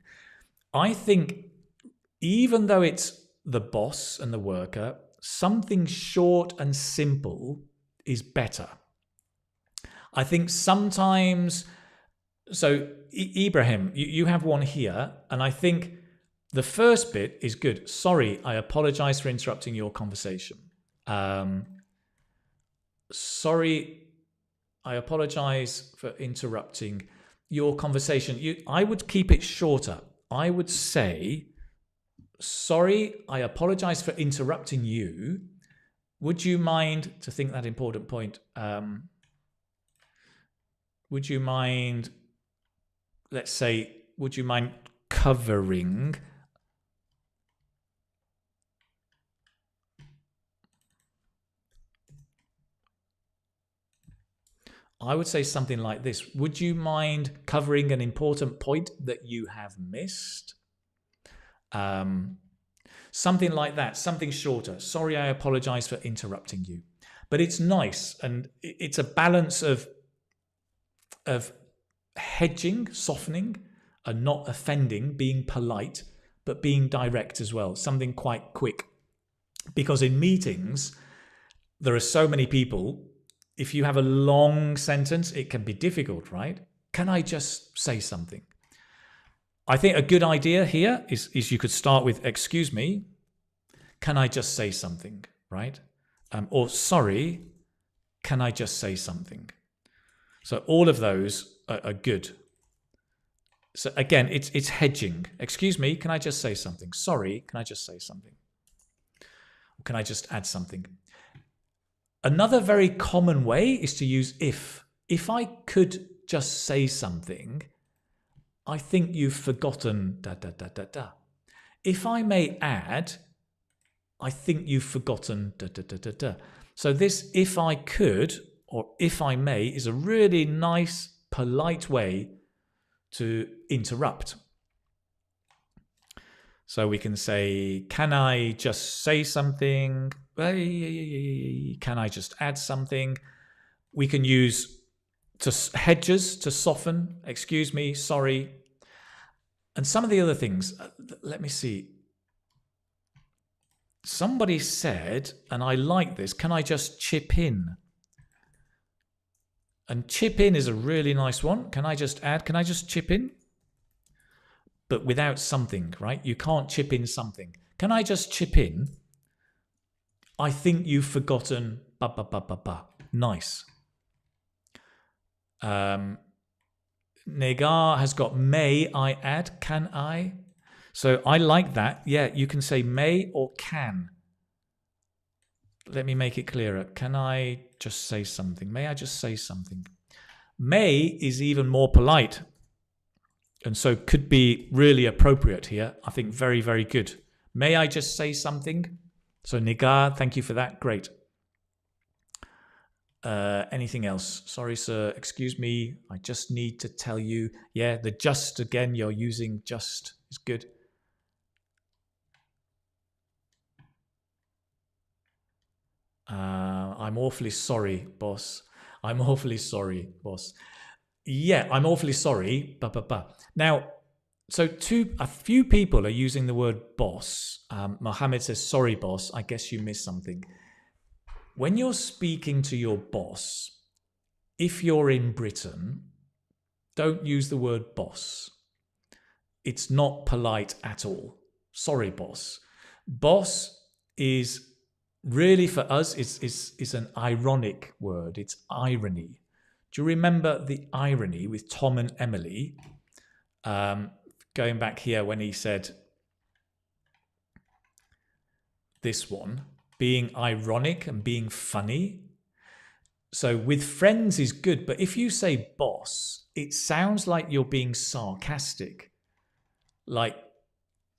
I think even though it's the boss and the worker, something short and simple is better. I think sometimes... So, Ibrahim, you have one here, and I think the first bit is good. Sorry, I apologize for interrupting your conversation. Sorry, I apologize for interrupting your conversation. I would keep it shorter. I would say, sorry, I apologize for interrupting you. Would you mind, to think that important point, would you mind... Let's say, would you mind covering? I would say something like this. Would you mind covering an important point that you have missed? Something like that, something shorter. Sorry, I apologize for interrupting you. But it's nice and it's a balance of hedging, softening, and not offending, being polite, but being direct as well, something quite quick. Because in meetings, there are so many people, if you have a long sentence, it can be difficult, right? Can I just say something? I think a good idea here is you could start with, excuse me, can I just say something, right? Or sorry, can I just say something? So all of those are good. So again, it's hedging. Excuse me, can I just say something? Sorry, can I just say something? Or can I just add something? Another very common way is to use if. If I could just say something, I think you've forgotten da da da da da. If I may add, I think you've forgotten da da da da da. So this if I could or if I may is a really nice, polite way to interrupt. So we can say, can I just say something? Can I just add something? We can use hedges to soften, excuse me, sorry. And some of the other things, let me see. Somebody said, and I like this, can I just chip in? And chip in is a really nice one. Can I just add? Can I just chip in? But without something, right? You can't chip in something. Can I just chip in? I think you've forgotten ba ba ba ba ba. Nice. Negar has got may I add? Can I? So I like that. Yeah, you can say may or can. Let me make it clearer. Can I just say something? May I just say something? May is even more polite, and so could be really appropriate here. I think very, very good. May I just say something? So Nigar, thank you for that. Great. Anything else? Sorry, sir. Excuse me. I just need to tell you. Yeah, the just again, you're using just is good. I'm awfully sorry, boss. I'm awfully sorry, boss. Yeah, I'm awfully sorry. Now, so a few people are using the word boss. Mohammed says, sorry, boss. I guess you missed something. When you're speaking to your boss, if you're in Britain, don't use the word boss. It's not polite at all. Sorry, boss. Boss is really for us, it's an ironic word. It's irony. Do you remember the irony with Tom and Emily? Going back here when he said this one, being ironic and being funny. So with friends is good, but if you say boss, it sounds like you're being sarcastic. Like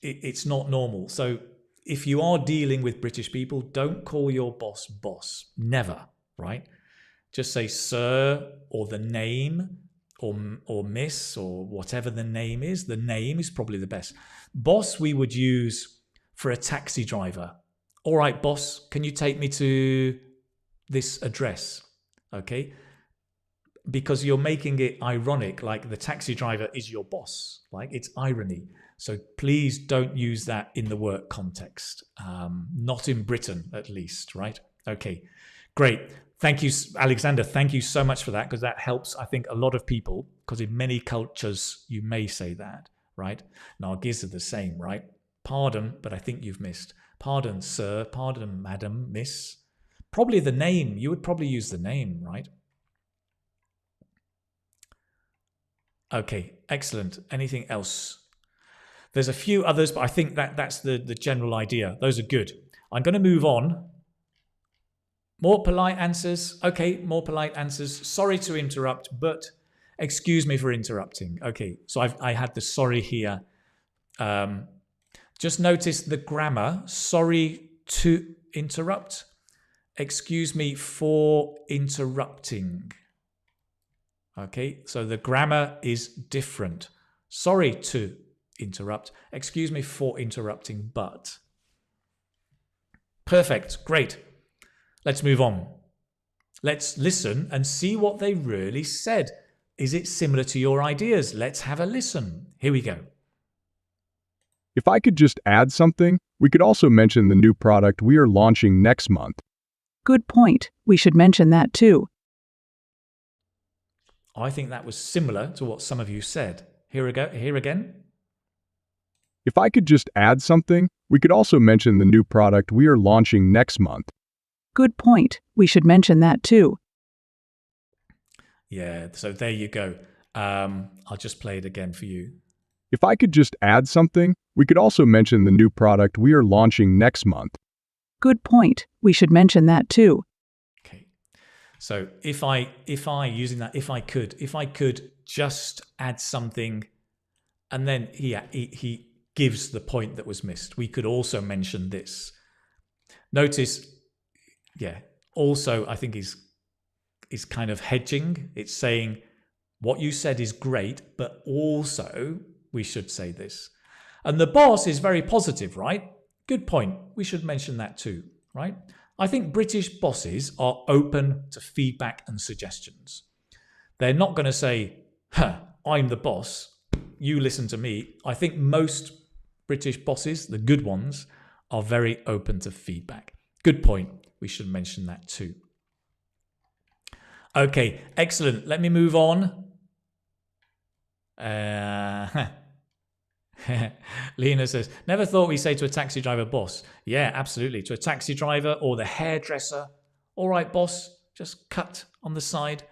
it's not normal. So if you are dealing with British people, don't call your boss boss. Never, right? Just say sir or the name or miss or whatever the name is. The name is probably the best. Boss we would use for a taxi driver. All right, boss, can you take me to this address? Okay. Because you're making it ironic, like the taxi driver is your boss. Like it's irony. So please don't use that in the work context. Not in Britain, at least, right? Okay, great. Thank you, Alexander. Thank you so much for that, because that helps, I think, a lot of people, because in many cultures, you may say that, right? Nargis are the same, right? Pardon, but I think you've missed. Pardon, sir. Pardon, madam, miss. Probably the name. You would probably use the name, right? Okay, excellent. Anything else? There's a few others, but I think that's the general idea. Those are good. I'm going to move on. More polite answers. Okay, more polite answers. Sorry to interrupt, but excuse me for interrupting. Okay, so I had the sorry here. Just notice the grammar. Sorry to interrupt. Excuse me for interrupting. Okay, so the grammar is different. Sorry to interrupt. Excuse me for interrupting, but. Perfect, great. Let's move on. Let's listen and see what they really said. Is it similar to your ideas? Let's have a listen. Here we go. If I could just add something, we could also mention the new product we are launching next month. Good point. We should mention that too. I think that was similar to what some of you said. Here again. If I could just add something, we could also mention the new product we are launching next month. Good point. We should mention that too. Yeah, so there you go. I'll just play it again for you. If I could just add something, we could also mention the new product we are launching next month. Good point. We should mention that too. Okay. So if I could just add something, and then he gives the point that was missed. We could also mention this. Notice, yeah, also I think is kind of hedging. It's saying what you said is great, but also we should say this. And the boss is very positive, right? Good point. We should mention that too, right? I think British bosses are open to feedback and suggestions. They're not going to say, I'm the boss, you listen to me. I think most British bosses, the good ones, are very open to feedback. Good point. We should mention that too. Okay, excellent. Let me move on. Lena says, never thought we say to a taxi driver, boss. Yeah, absolutely. To a taxi driver or the hairdresser. All right, boss, just cut on the side.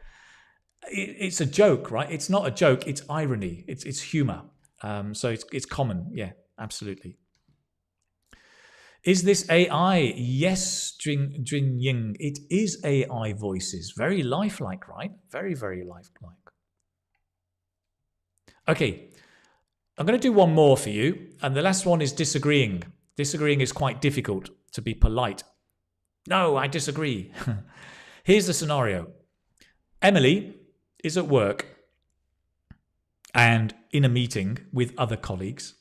It's a joke, right? It's not a joke. It's irony. It's humor. So it's common. Yeah, absolutely. Is this AI? Yes, Jin Ying. It is AI voices. Very lifelike, right? Very, very lifelike. Okay, I'm going to do one more for you. And the last one is disagreeing. Disagreeing is quite difficult, to be polite. No, I disagree. Here's the scenario. Emily is at work and in a meeting with other colleagues.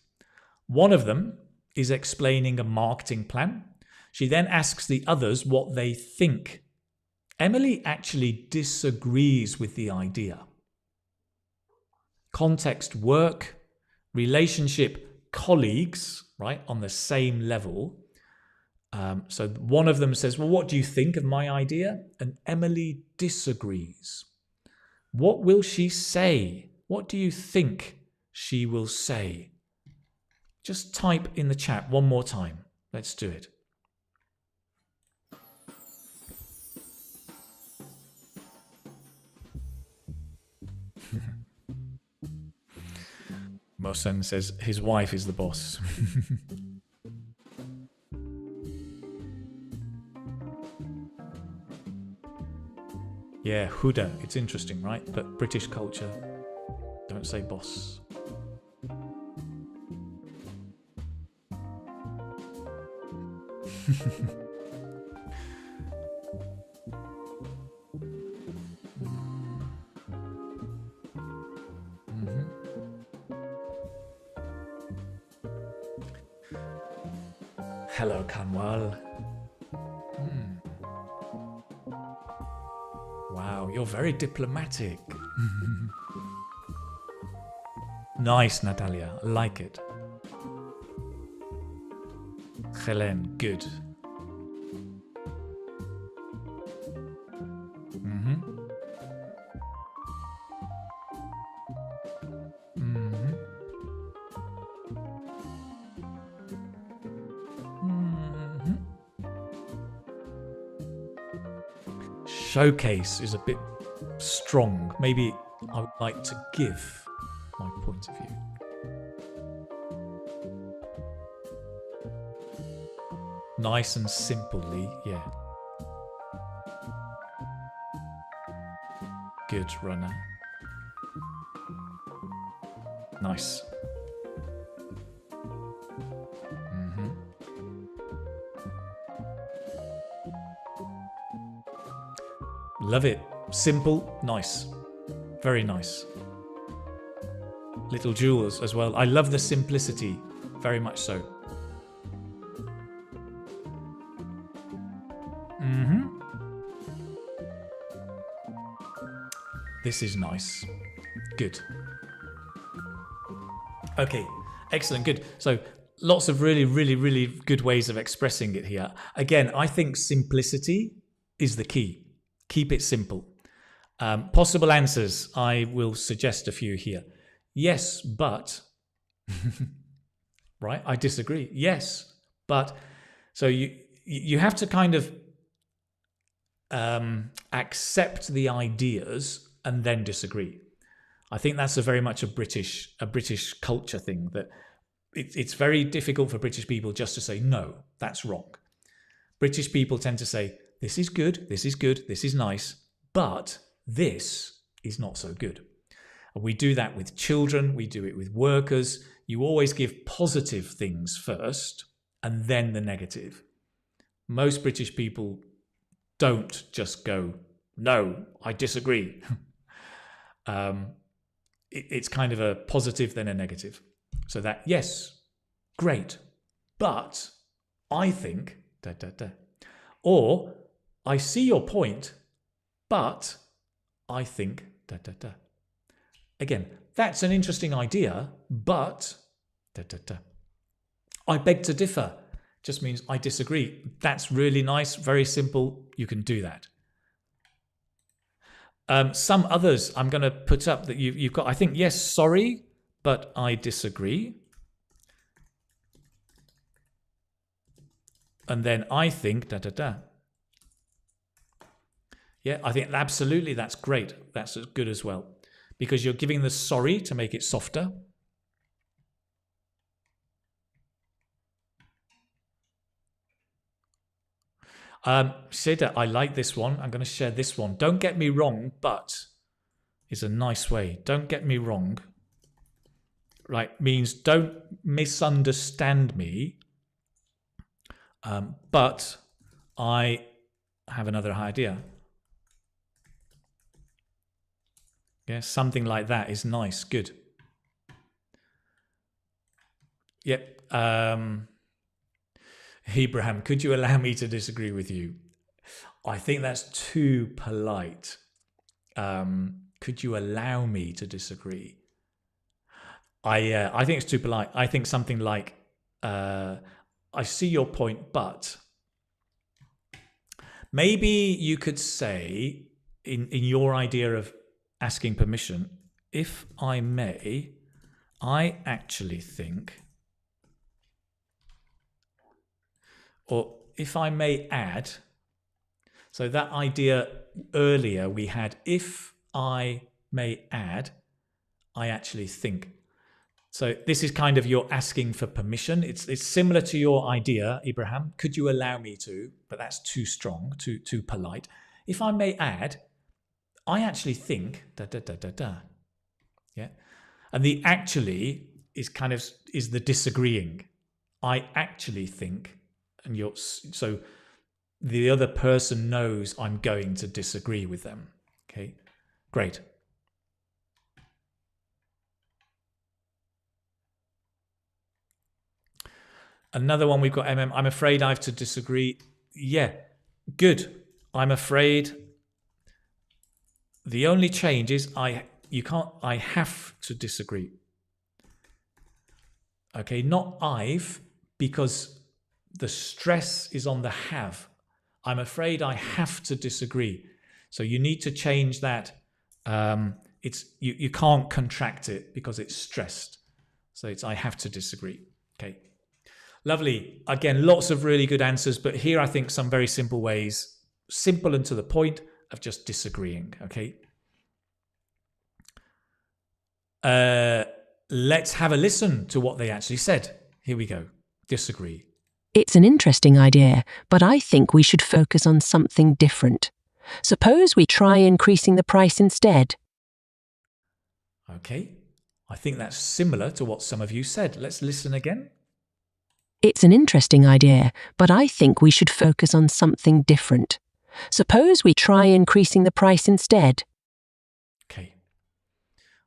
One of them is explaining a marketing plan. She then asks the others what they think. Emily actually disagrees with the idea. Context, work, relationship, colleagues, right, on the same level. So one of them says, well, what do you think of my idea? And Emily disagrees. What will she say? What do you think she will say? Just type in the chat one more time. Let's do it. Mohsen says his wife is the boss. Yeah, Huda. It's interesting, right? But British culture, don't say boss. Hello, Kanwal. Wow, you're very diplomatic. Nice, Natalia. I like it. Helen, good. Showcase is a bit strong. Maybe I would like to give my point of view. Nice and simply, yeah. Good, runner. Nice. Love it. Simple, nice. Very nice. Little jewels as well. I love the simplicity. Very much so. This is nice. Good. Okay, excellent, good. So lots of really, really, really good ways of expressing it here. Again, I think simplicity is the key. Keep it simple. Possible answers. I will suggest a few here. Yes, but. Right? I disagree. Yes, but. So you have to kind of accept the ideas and then disagree. I think that's very much a British culture thing, that it's very difficult for British people just to say, no, that's wrong. British people tend to say, this is good, this is nice, but this is not so good. And we do that with children, we do it with workers. You always give positive things first and then the negative. Most British people don't just go, no, I disagree. It's kind of a positive, then a negative. So that, yes, great, but I think, da, da, da. Or, I see your point, but I think, da, da, da. Again, that's an interesting idea, but, da, da, da. I beg to differ. Just means I disagree. That's really nice, very simple. You can do that. Some others I'm going to put up that you've got. I think, yes, sorry, but I disagree. And then I think, da, da, da. Yeah, I think absolutely that's great. That's as good as well. Because you're giving the sorry to make it softer. Sida, I like this one. I'm going to share this one. Don't get me wrong, but is a nice way. Don't get me wrong. Right, means don't misunderstand me. But I have another idea. Yeah, something like that is nice. Good. Yep. Abraham, could you allow me to disagree with you? I think that's too polite. Could you allow me to disagree? I think it's too polite. I think something like, I see your point, but maybe you could say in your idea of asking permission, if I may, I actually think, or if I may add, so that idea earlier we had, if I may add, I actually think. So this is kind of your asking for permission. It's similar to your idea, Abraham. Could you allow me to? But that's too strong, too polite. If I may add, I actually think da da da da da. Yeah, and the actually is kind of is the disagreeing. I actually think, and you're so the other person knows I'm going to disagree with them. Okay, great. Another one we've got, I'm afraid I have to disagree. Yeah, good. I'm afraid the only change is I have to disagree. Okay, not I've, because the stress is on the have. I'm afraid I have to disagree. So you need to change that. You can't contract it because it's stressed. So it's I have to disagree. Okay. Lovely. Again, lots of really good answers, but here I think some very simple ways, simple and to the point, of just disagreeing. Okay. Let's have a listen to what they actually said. Here we go. Disagree. It's an interesting idea, but I think we should focus on something different. Suppose we try increasing the price instead. Okay. I think that's similar to what some of you said. Let's listen again. It's an interesting idea, but I think we should focus on something different. Suppose we try increasing the price instead. Okay.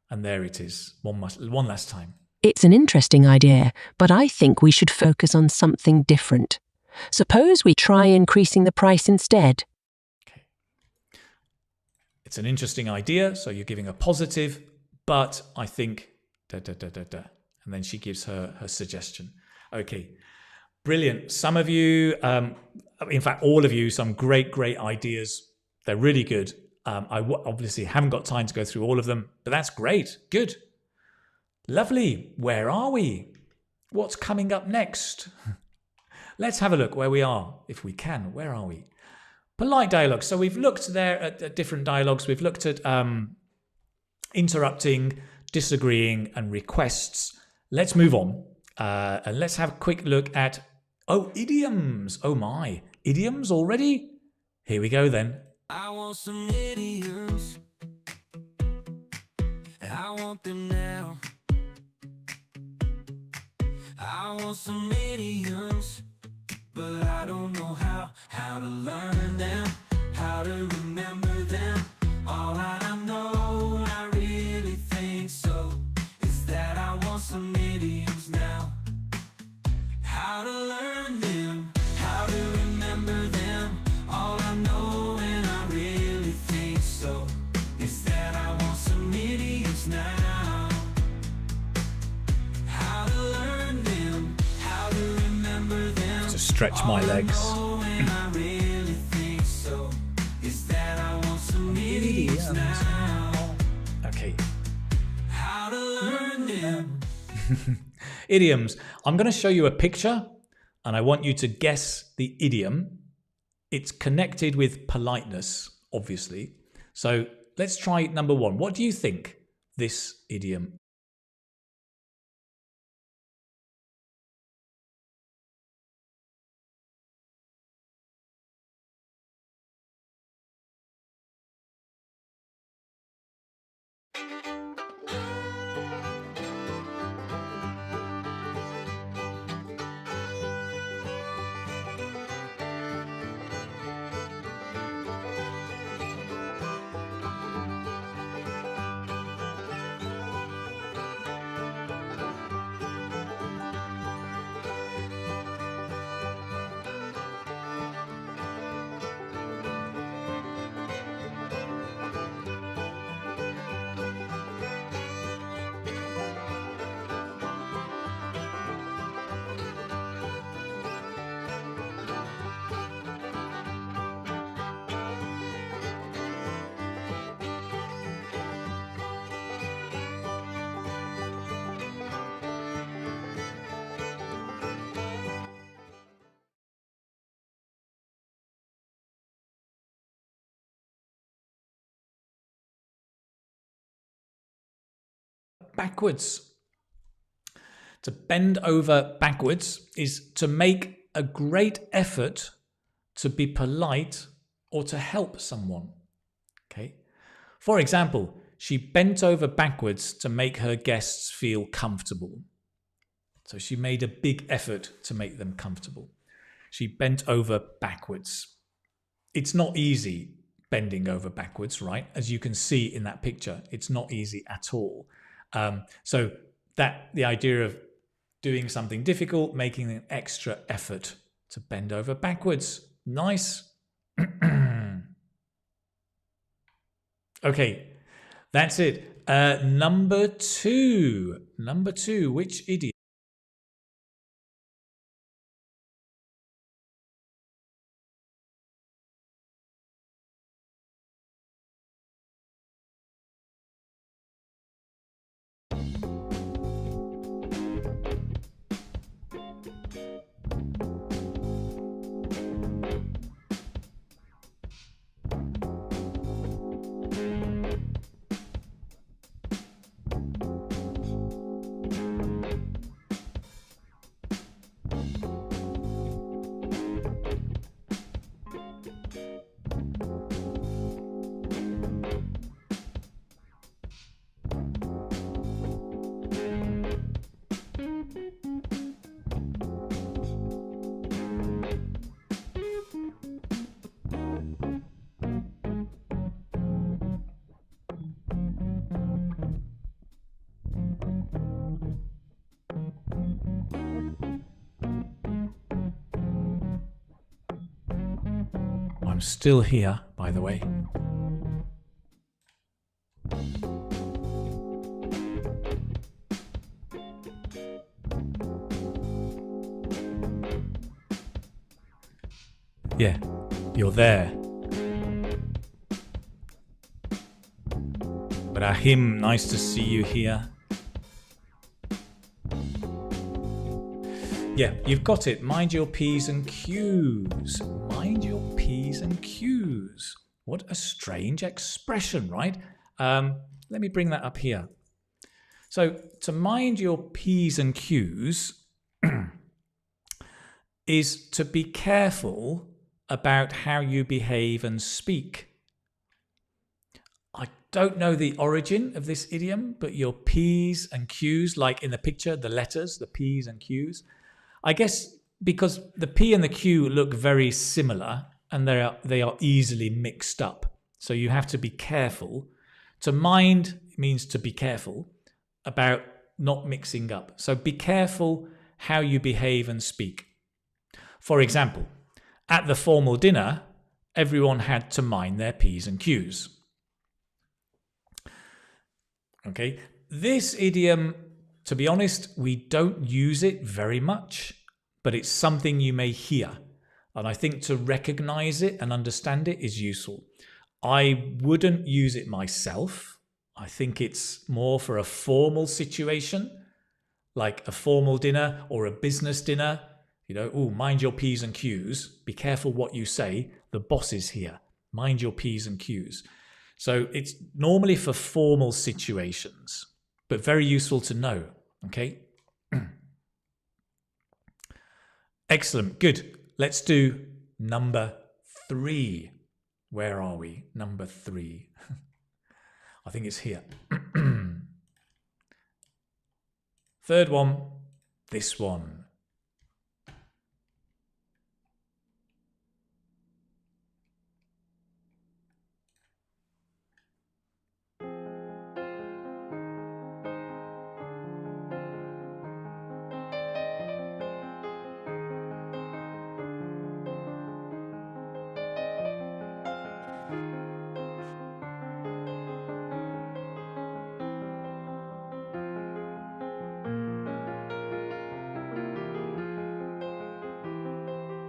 And there it is. One last time. It's an interesting idea, but I think we should focus on something different. Suppose we try increasing the price instead. Okay. It's an interesting idea, so you're giving a positive, but I think da da da da da. And then she gives her suggestion. Okay. Brilliant. Some of you, in fact, all of you, some great ideas. They're really good. I obviously haven't got time to go through all of them, but that's great. Good. Lovely. Where are we? What's coming up next? Let's have a look where we are, if we can. Where are we? Polite dialogue. So we've looked there at different dialogues. We've looked at interrupting, disagreeing, and requests. Let's move on. And let's have a quick look at, idioms. Oh my, idioms already? Here we go then. I want some idioms. I want them now. I want some idioms, but I don't know how to learn them, how to remember them. All I know, I really think so, is that I want some idioms now. How to learn them, how to remember them. All I know, and I really think so, is that I want some idioms now. How to learn them, how to remember them. To stretch my legs. All I know, and I really think so, is that I want some idioms now. Okay. How to learn them. Idioms. I'm going to show you a picture and I want you to guess the idiom. It's connected with politeness, obviously. So let's try number one. What do you think this idiom Backwards. To bend over backwards is to make a great effort to be polite or to help someone. Okay. For example, she bent over backwards to make her guests feel comfortable. So she made a big effort to make them comfortable. She bent over backwards. It's not easy bending over backwards, right? As you can see in that picture, it's not easy at all. So that the idea of doing something difficult, making an extra effort to bend over backwards. Nice. Okay, that's it. Number two, which idiom? I'm still here, by the way. Yeah, you're there. Rahim, nice to see you here. Yeah, you've got it. Mind your P's and Q's. Mind your P's and Q's. What a strange expression, right? Let me bring that up here. So to mind your P's and Q's is to be careful about how you behave and speak. I don't know the origin of this idiom, but your P's and Q's, like in the picture, the letters, the P's and Q's, I guess because the P and the Q look very similar and they are easily mixed up. So you have to be careful. To mind means to be careful about not mixing up. So be careful how you behave and speak. For example, at the formal dinner, everyone had to mind their P's and Q's. Okay, this idiom, to be honest, we don't use it very much, but it's something you may hear. And I think to recognize it and understand it is useful. I wouldn't use it myself. I think it's more for a formal situation, like a formal dinner or a business dinner. You know, oh, mind your P's and Q's. Be careful what you say. The boss is here. Mind your P's and Q's. So it's normally for formal situations, but very useful to know. Okay. Excellent. Good. Let's do number 3. Where are we? Number 3. I think it's here. Third one, this one.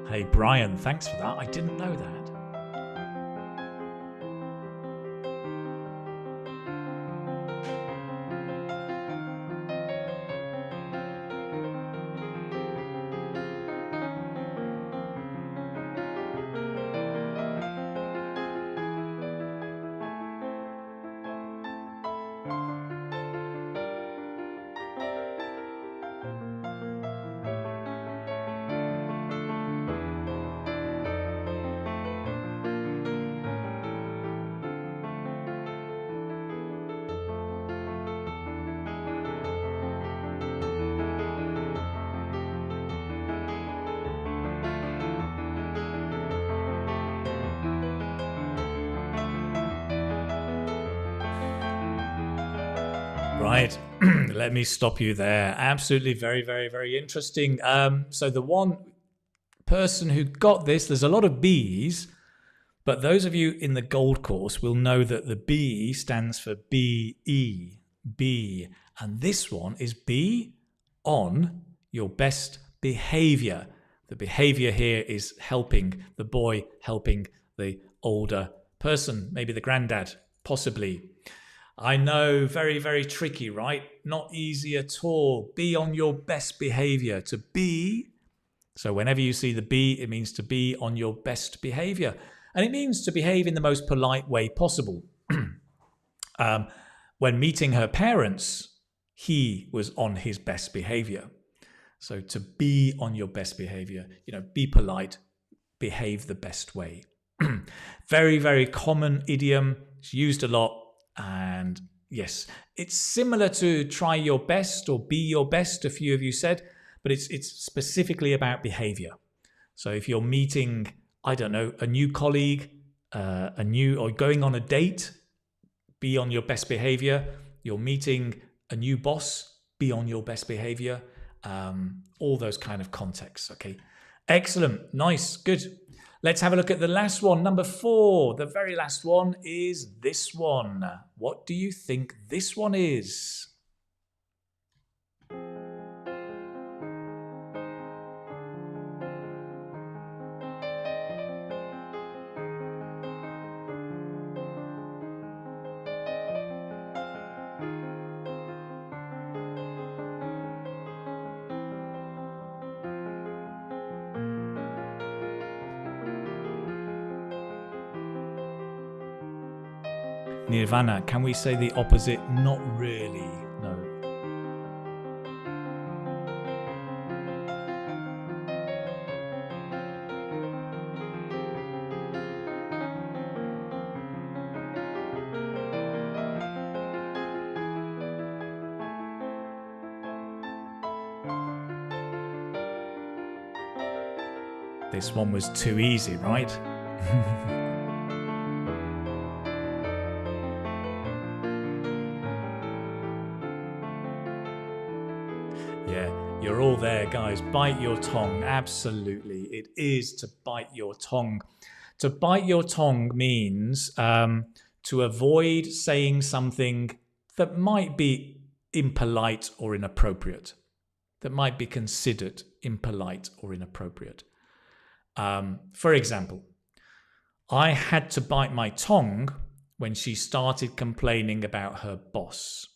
Hey, Brian, thanks for that. I didn't know that. Right, let me stop you there. Absolutely very, very, very interesting. So the one person who got this, there's a lot of B's, but those of you in the gold course will know that the B stands for B-E, B. And this one is B on your best behavior. The behavior here is helping the boy, helping the older person, maybe the granddad, possibly. I know, very, very tricky, right? Not easy at all. Be on your best behavior. To be, so whenever you see the be, it means to be on your best behavior. And it means to behave in the most polite way possible. When meeting her parents, he was on his best behavior. So to be on your best behavior, be polite, behave the best way. Very, very common idiom. It's used a lot. And yes, it's similar to try your best or be your best, a few of you said, but it's specifically about behavior. So if you're meeting, I don't know, a new colleague, or going on a date, be on your best behavior. You're meeting a new boss, be on your best behavior. All those kind of contexts, okay? Excellent, nice, good. Let's have a look at the last one, number 4. The very last one is this one. What do you think this one is? Nirvana, can we say the opposite? Not really, no. This one was too easy, right? Yeah, you're all there, guys. Bite your tongue. Absolutely. It is to bite your tongue. To bite your tongue means to avoid saying something that might be impolite or inappropriate, that might be considered impolite or inappropriate. For example, I had to bite my tongue when she started complaining about her boss.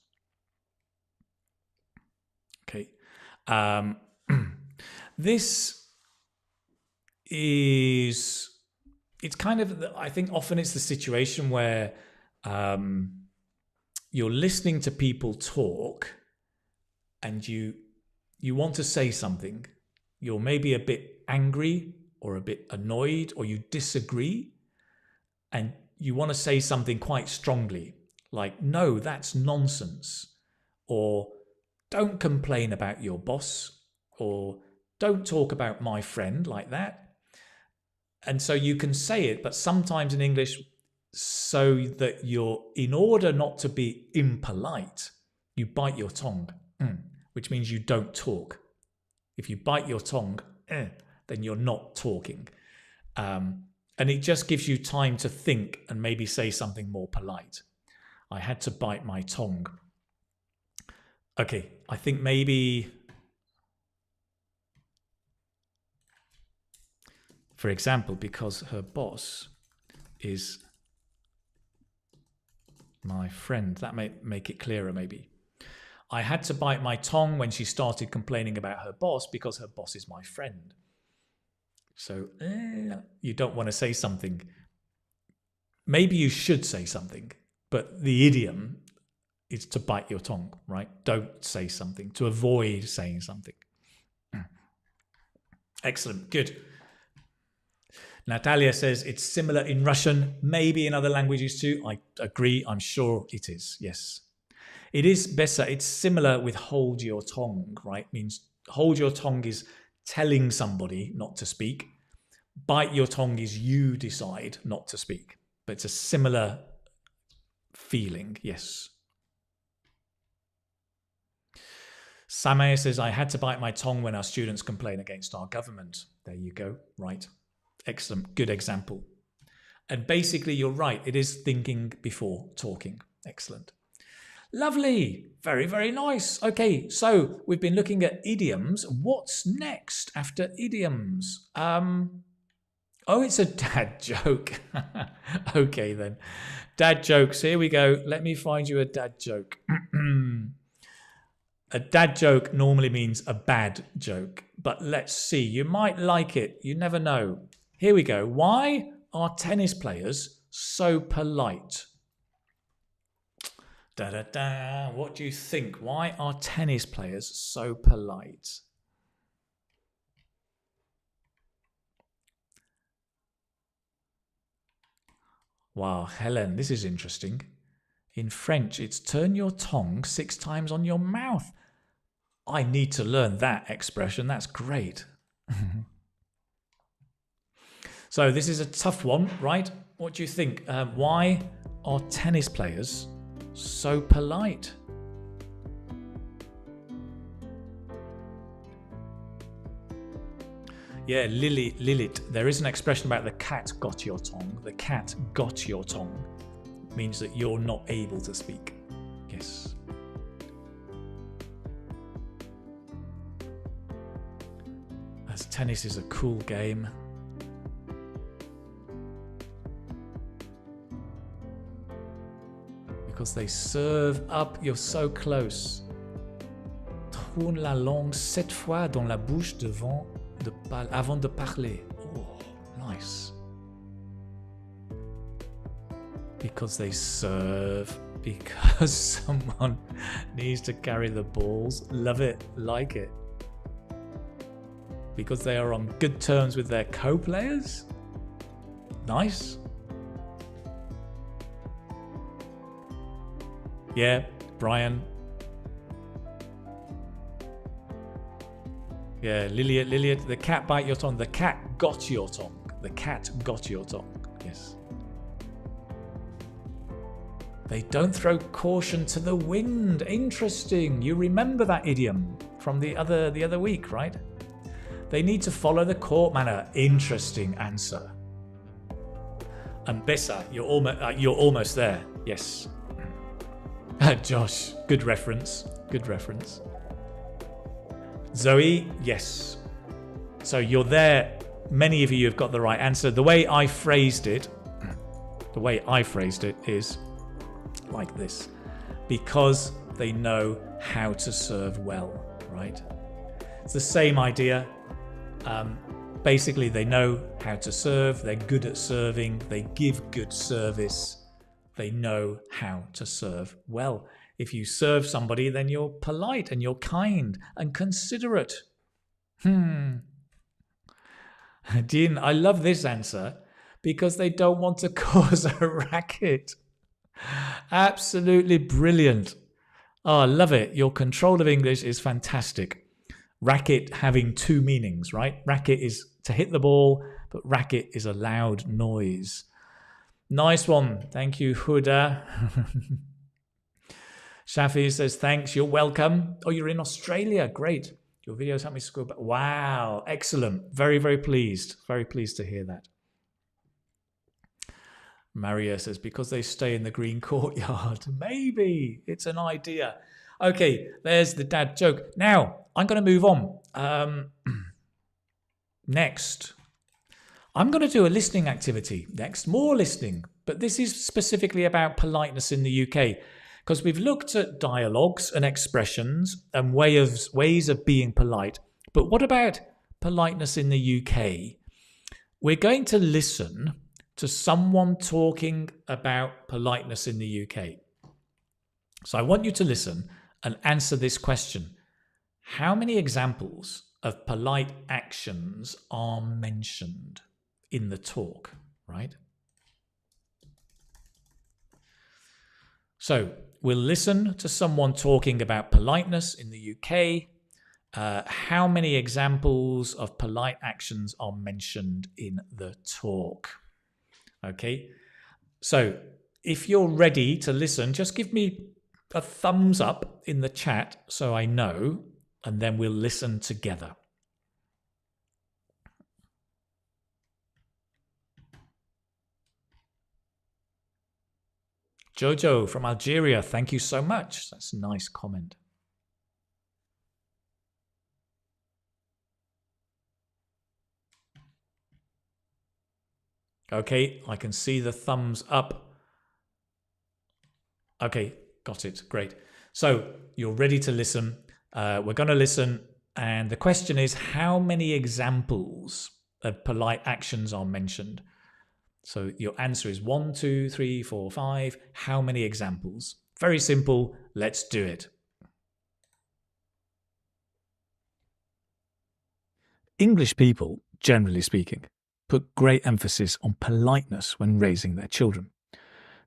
Okay. This is, it's kind of, I think often it's the situation where you're listening to people talk and you want to say something. You're maybe a bit angry or a bit annoyed, or you disagree and you want to say something quite strongly. like, no, that's nonsense, or don't complain about your boss, or don't talk about my friend like that. And so you can say it, but sometimes in English, so that in order not to be impolite, you bite your tongue, which means you don't talk. If you bite your tongue, then you're not talking. And it just gives you time to think and maybe say something more polite. I had to bite my tongue. Okay, I think maybe, for example, because her boss is my friend, that may make it clearer maybe. I had to bite my tongue when she started complaining about her boss because her boss is my friend. So you don't want to say something. Maybe you should say something, but the idiom is to bite your tongue, right? Don't say something, to avoid saying something. Excellent, good. Natalia says it's similar in Russian, maybe in other languages too. I agree, I'm sure it is, yes. It is besser, it's similar with hold your tongue, right? Means hold your tongue is telling somebody not to speak. Bite your tongue is you decide not to speak. But it's a similar feeling, yes. Samay says, I had to bite my tongue when our students complain against our government. There you go, right. Excellent, good example. And basically, you're right, it is thinking before talking. Excellent. Lovely, very, very nice. Okay, so we've been looking at idioms. What's next after idioms? Oh, it's a dad joke. Okay, then. Dad jokes, here we go. Let me find you a dad joke. A dad joke normally means a bad joke, but let's see. You might like it. You never know. Here we go. Why are tennis players so polite? Da da da. What do you think? Why are tennis players so polite? Wow, Helen, this is interesting. In French, it's turn your tongue 6 times on your mouth. I need to learn that expression. That's great. So this is a tough one, right? What do you think? Why are tennis players so polite? Yeah, Lilith. There is an expression about the cat got your tongue. The cat got your tongue means that you're not able to speak. Yes. As tennis is a cool game. Because they serve up, you're so close. Tourne la langue 7 fois dans la bouche avant de parler. Oh, nice. Because they serve, because someone needs to carry the balls. Love it, like it. Because they are on good terms with their co-players. Nice. Yeah, Brian. Yeah, Liliet, the cat bite your tongue. The cat got your tongue. The cat got your tongue. Yes. They don't throw caution to the wind. Interesting. You remember that idiom from the other week, right? They need to follow the court manner. Interesting answer. And Bessa, you're almost there. Yes. Josh, good reference. Good reference. Zoe, yes. So you're there. Many of you have got the right answer. The way I phrased it is like this. Because they know how to serve well, right? It's the same idea. Basically, they know how to serve. They're good at serving. They give good service. They know how to serve well. If you serve somebody, then you're polite and you're kind and considerate. Dean, I love this answer because they don't want to cause a racket. Absolutely brilliant. Oh, I love it. Your control of English is fantastic. Racket having two meanings, right? Racket is to hit the ball, but racket is a loud noise. Nice one. Thank you, Huda. Shafi says, thanks. You're welcome. Oh, you're in Australia. Great. Your videos help me score back. Wow. Excellent. Very, very pleased. Very pleased to hear that. Maria says, because they stay in the green courtyard. Maybe. It's an idea. Okay, there's the dad joke. Now, I'm going to move on. Next, I'm going to do a listening activity. Next, more listening. But this is specifically about politeness in the UK. Because we've looked at dialogues and expressions and ways of being polite. But what about politeness in the UK? We're going to listen to someone talking about politeness in the UK. So I want you to listen and answer this question. How many examples of polite actions are mentioned in the talk, right? So we'll listen to someone talking about politeness in the UK. How many examples of polite actions are mentioned in the talk? Okay, so if you're ready to listen, just give me a thumbs up in the chat so I know, and then we'll listen together. Jojo from Algeria, thank you so much. That's a nice comment. Okay, I can see the thumbs up. Okay, got it. Great. So you're ready to listen. We're going to listen. And the question is, how many examples of polite actions are mentioned? So your answer is 1, 2, 3, 4, 5. How many examples? Very simple. Let's do it. English people, generally speaking, put great emphasis on politeness when raising their children.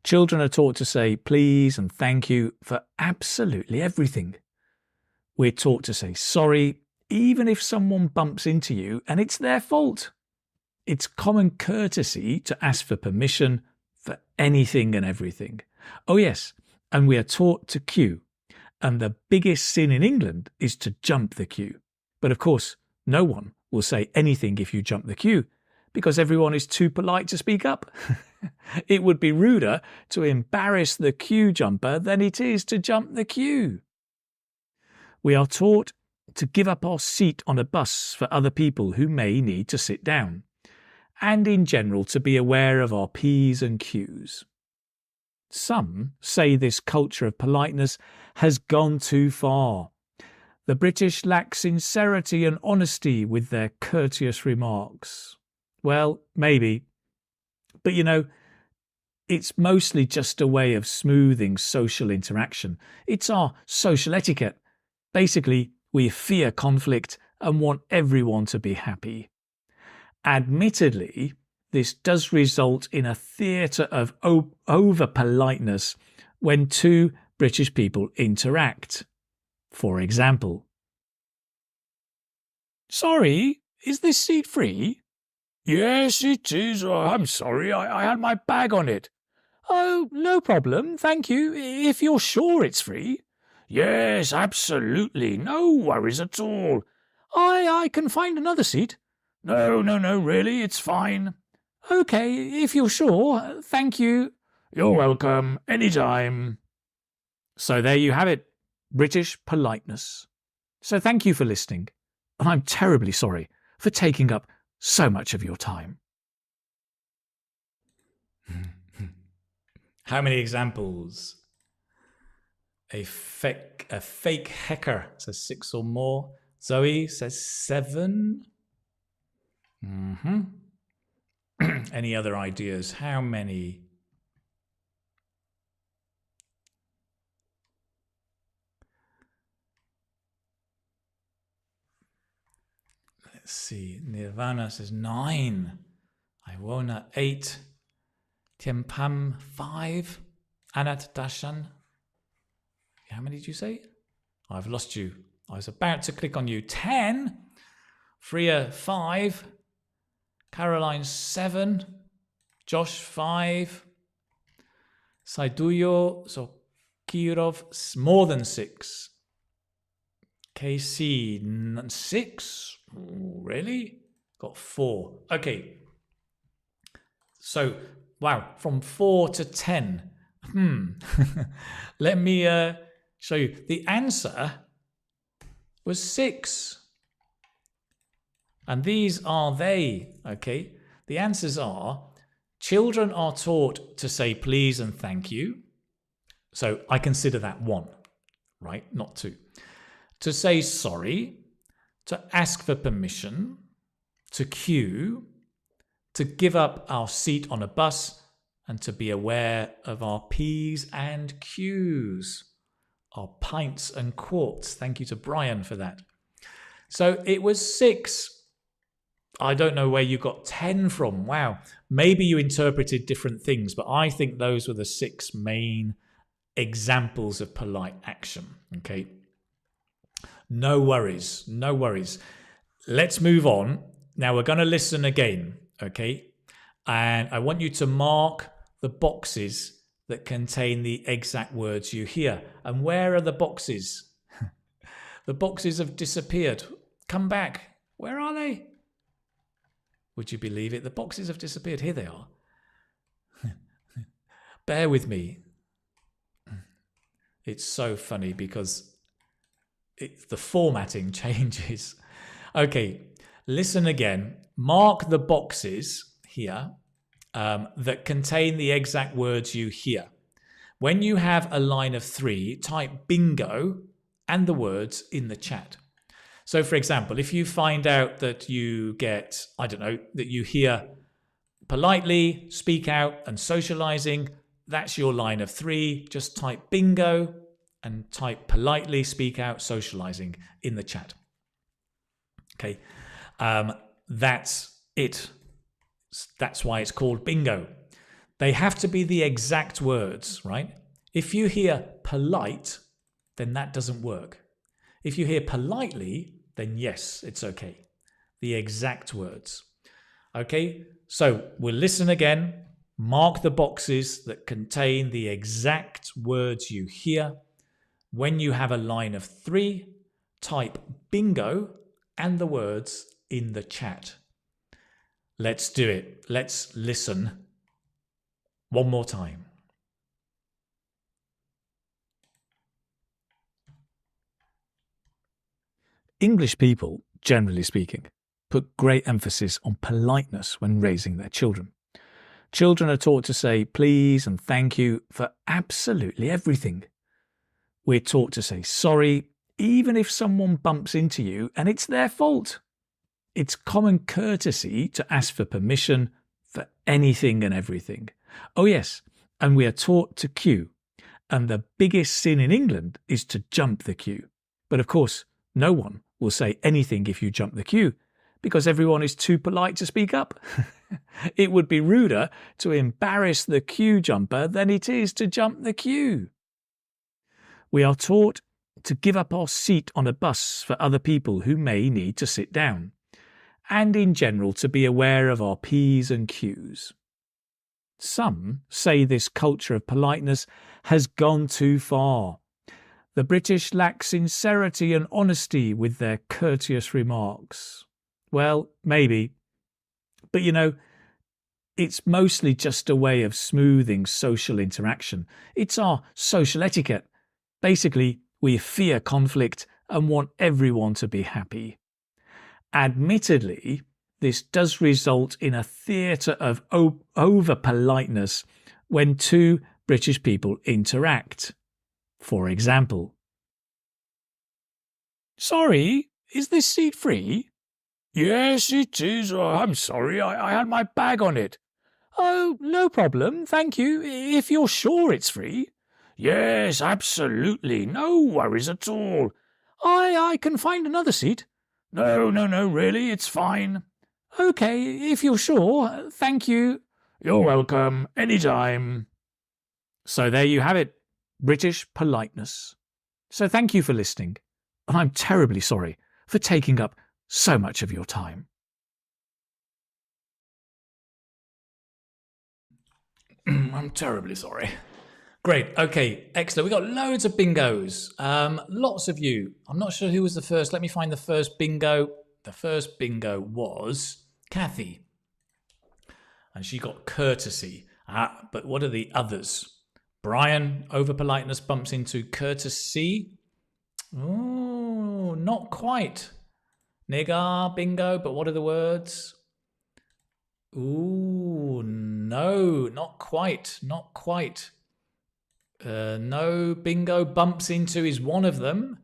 Children are taught to say please and thank you for absolutely everything. We're taught to say sorry, even if someone bumps into you and it's their fault. It's common courtesy to ask for permission for anything and everything. Oh yes, and we are taught to queue. And the biggest sin in England is to jump the queue. But of course, no one will say anything if you jump the queue, because everyone is too polite to speak up. It would be ruder to embarrass the queue jumper than it is to jump the queue. We are taught to give up our seat on a bus for other people who may need to sit down, and in general to be aware of our P's and Q's. Some say this culture of politeness has gone too far. The British lack sincerity and honesty with their courteous remarks. Well, maybe. But you know, it's mostly just a way of smoothing social interaction. It's our social etiquette. Basically, we fear conflict and want everyone to be happy. Admittedly, this does result in a theatre of over-politeness when two British people interact. For example, "Sorry, is this seat free?" "Yes, it is. Oh, I'm sorry, I had my bag on it." "Oh, no problem, thank you, if you're sure it's free." "Yes, absolutely, no worries at all." I can find another seat." No, really, it's fine." "Okay, if you're sure, thank you." "You're welcome, anytime." So there you have it, British politeness. So thank you for listening, and I'm terribly sorry for taking up so much of your time. How many examples? A fake hacker says 6 or more. Zoe says 7. Any other ideas? How many? Let's see. Nirvana says 9. Iwona 8. Tiempam 5. Anat Dashan. How many did you say? I've lost you. I was about to click on you. 10. Freya, 5. Caroline, 7. Josh, 5. Saiduyo, so Kirov, more than 6. KC, 6. Really? Got 4. Okay. So, wow, from 4 to 10. Let me show you. The answer was 6. And these are they, okay? The answers are, children are taught to say please and thank you. So I consider that 1, right? Not 2. To say sorry, to ask for permission, to queue, to give up our seat on a bus, and to be aware of our P's and Q's, our pints and quarts. Thank you to Brian for that. So it was 6. I don't know where you got 10 from. Wow. Maybe you interpreted different things, but I think those were the 6 main examples of polite action. Okay. No worries. No worries. Let's move on. Now we're going to listen again. Okay. And I want you to mark the boxes that contain the exact words you hear. And where are the boxes? The boxes have disappeared. Come back. Where are they? Would you believe it? The boxes have disappeared. Here they are. Bear with me. It's so funny because the formatting changes. Okay, listen again. Mark the boxes here that contain the exact words you hear. When you have a line of 3, type bingo and the words in the chat. So, for example, if you find out that you get, I don't know, that you hear politely, speak out, and socializing, that's your line of 3. Just type bingo and type politely, speak out, socializing in the chat. Okay, that's it. That's why it's called bingo. They have to be the exact words, right? If you hear polite, then that doesn't work. If you hear politely, then yes, it's okay. The exact words. Okay, so we'll listen again. Mark the boxes that contain the exact words you hear. When you have a line of 3, type bingo and the words in the chat. Let's do it. Let's listen one more time. English people, generally speaking, put great emphasis on politeness when raising their children. Children are taught to say please and thank you for absolutely everything. We're taught to say sorry, even if someone bumps into you and it's their fault. It's common courtesy to ask for permission for anything and everything. Oh yes, and we are taught to queue. And the biggest sin in England is to jump the queue. But of course, no one will say anything if you jump the queue, because everyone is too polite to speak up. It would be ruder to embarrass the queue jumper than it is to jump the queue. We are taught to give up our seat on a bus for other people who may need to sit down, and in general to be aware of our P's and Q's. Some say this culture of politeness has gone too far. The British lack sincerity and honesty with their courteous remarks. Well, maybe. But you know, it's mostly just a way of smoothing social interaction. It's our social etiquette. Basically, we fear conflict and want everyone to be happy. Admittedly, this does result in a theatre of over-politeness when two British people interact. For example, "Sorry, is this seat free?" "Yes, it is. Oh, I'm sorry, I had my bag on it." "Oh, no problem, thank you, if you're sure it's free." "Yes, absolutely, no worries at all." I can find another seat." No, really, it's fine." "OK, if you're sure, thank you." "You're welcome, anytime." So there you have it, British politeness. So thank you for listening, and I'm terribly sorry for taking up so much of your time. I'm terribly sorry. Great. Okay, excellent. We got loads of bingos. Lots of you. I'm not sure who was the first. Let me find the first bingo. The first bingo was Kathy. And she got courtesy. But what are the others? Brian, over politeness, bumps into courtesy. Oh, not quite. Nigger, bingo, but what are the words? Ooh, no, not quite. Not quite. No, bingo, bumps into is one of them.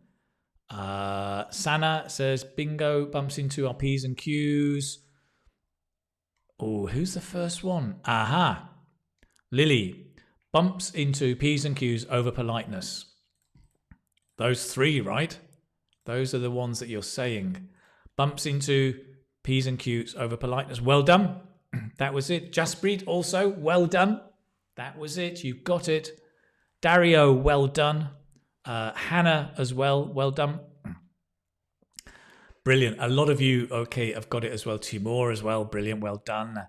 Sana says bingo, bumps into our P's and Q's. Oh, who's the first one? Aha. Lily, bumps into P's and Q's over politeness. Those three, right? Those are the ones that you're saying. Bumps into P's and Q's over politeness. Well done. That was it. Jasprit also, well done. That was it. You got it. Dario, well done. Hannah as well, well done. Brilliant. A lot of you, okay, have got it as well. Timur as well. Brilliant. Well done.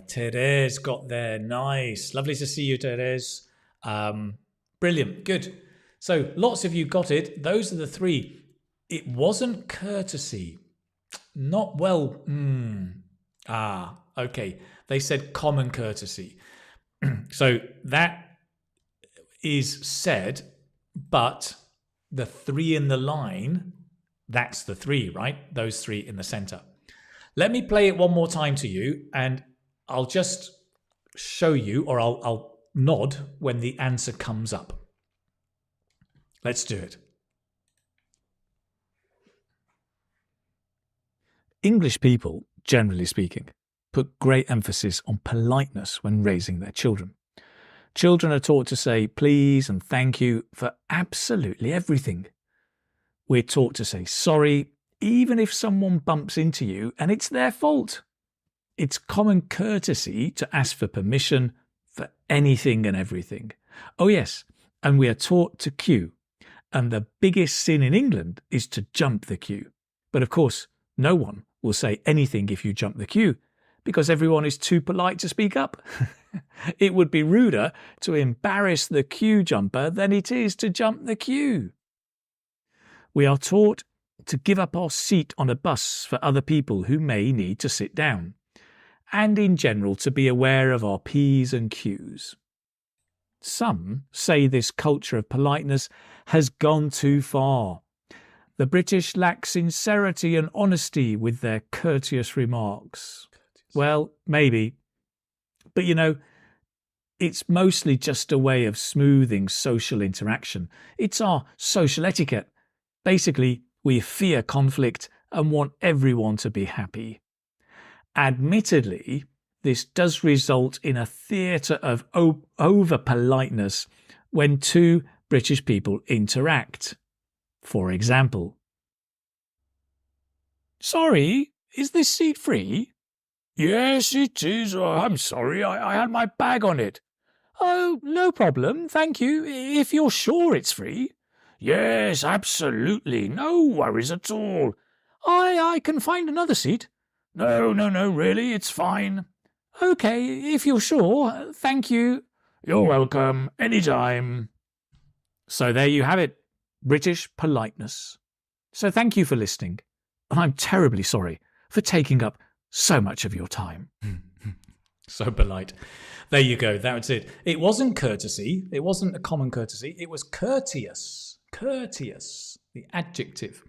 Therese got there. Nice. Lovely to see you, Therese. Brilliant. Good. So lots of you got it. Those are the three. It wasn't courtesy. Not well. Okay. They said common courtesy. So that is said, but the three in the line, that's the three, right? Those three in the center. Let me play it one more time to you, and I'll just show you, or I'll nod when the answer comes up. Let's do it. English people, generally speaking, put great emphasis on politeness when raising their children. Children are taught to say please and thank you for absolutely everything. We're taught to say sorry, even if someone bumps into you and it's their fault. It's common courtesy to ask for permission for anything and everything. Oh yes, and we are taught to queue. And the biggest sin in England is to jump the queue. But of course, no one will say anything if you jump the queue, because everyone is too polite to speak up. It would be ruder to embarrass the queue jumper than it is to jump the queue. We are taught to give up our seat on a bus for other people who may need to sit down, and in general to be aware of our P's and Q's. Some say this culture of politeness has gone too far. The British lack sincerity and honesty with their courteous remarks. Well, maybe. But you know, it's mostly just a way of smoothing social interaction. It's our social etiquette. Basically, we fear conflict and want everyone to be happy. Admittedly, this does result in a theatre of over-politeness when two British people interact. For example, "Sorry, is this seat free?" "Yes, it is. I'm sorry, I had my bag on it." "Oh, no problem, thank you, if you're sure it's free." "Yes, absolutely, no worries at all." I can find another seat." No, really, it's fine." "Okay, if you're sure, thank you." "You're welcome, anytime." So there you have it, British politeness. So thank you for listening, and I'm terribly sorry for taking up so much of your time. So polite. There you go, that was it. It wasn't courtesy, it wasn't a common courtesy, it was courteous. Courteous, the adjective,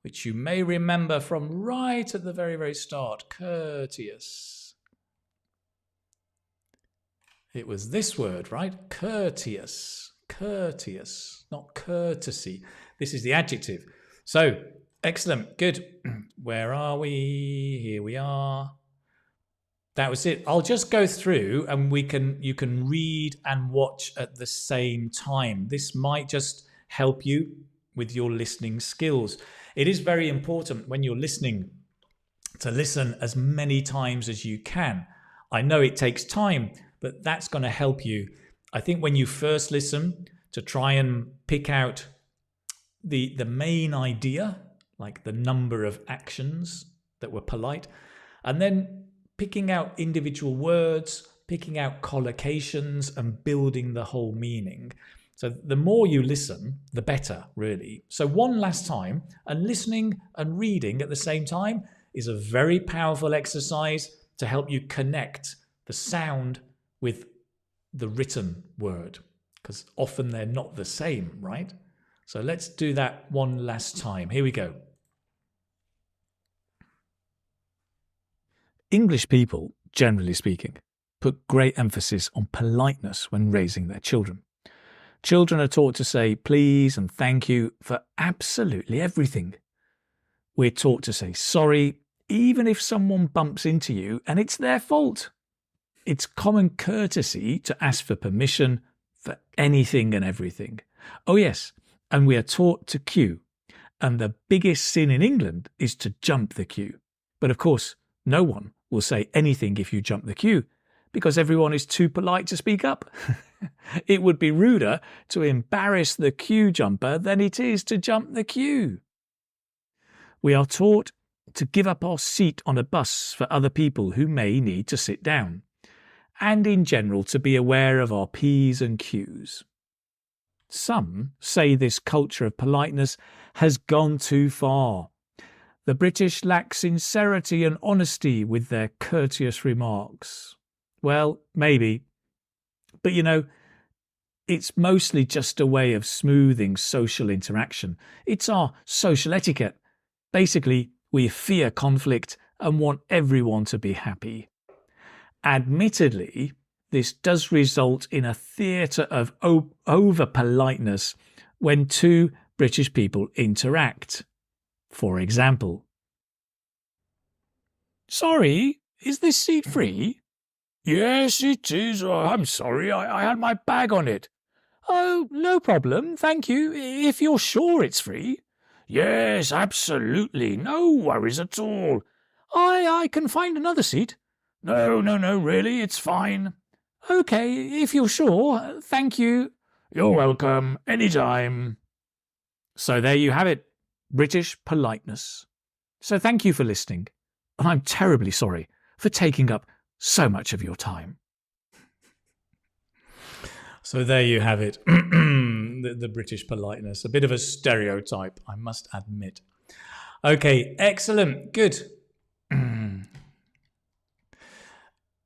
which you may remember from right at the very, very start. Courteous. It was this word, right? Courteous. Courteous, not courtesy. This is the adjective. So, excellent, good. Where are we? Here we are. That was it. I'll just go through and you can read and watch at the same time. This might just help you with your listening skills. It is very important when you're listening to listen as many times as you can. I know it takes time, but that's going to help you I think when you first listen, to try and pick out the main idea, like the number of actions that were polite, and then picking out individual words, picking out collocations and building the whole meaning. So the more you listen, the better, really. So one last time, and listening and reading at the same time is a very powerful exercise to help you connect the sound with the written word, because often they're not the same, right? So let's do that one last time. Here we go. English people, generally speaking, put great emphasis on politeness when raising their children. Children are taught to say please and thank you for absolutely everything. We're taught to say sorry, even if someone bumps into you and it's their fault. It's common courtesy to ask for permission for anything and everything. Oh yes, and we are taught to queue. And the biggest sin in England is to jump the queue. But of course, no one will say anything if you jump the queue, because everyone is too polite to speak up. It would be ruder to embarrass the queue jumper than it is to jump the queue. We are taught to give up our seat on a bus for other people who may need to sit down, and in general to be aware of our P's and Q's. Some say this culture of politeness has gone too far. The British lack sincerity and honesty with their courteous remarks. Well, maybe. But you know, it's mostly just a way of smoothing social interaction. It's our social etiquette. Basically, we fear conflict and want everyone to be happy. Admittedly, this does result in a theatre of over-politeness when two British people interact. For example, "Sorry, is this seat free?" "Yes, it is. I'm sorry, I had my bag on it." "Oh, no problem, thank you, if you're sure it's free." "Yes, absolutely, no worries at all." I can find another seat." No, really, it's fine." "OK, if you're sure, thank you." "You're welcome, anytime." So there you have it, British politeness. So thank you for listening, and I'm terribly sorry for taking up so much of your time. So there you have it, the British politeness. A bit of a stereotype, I must admit. Okay, excellent, good.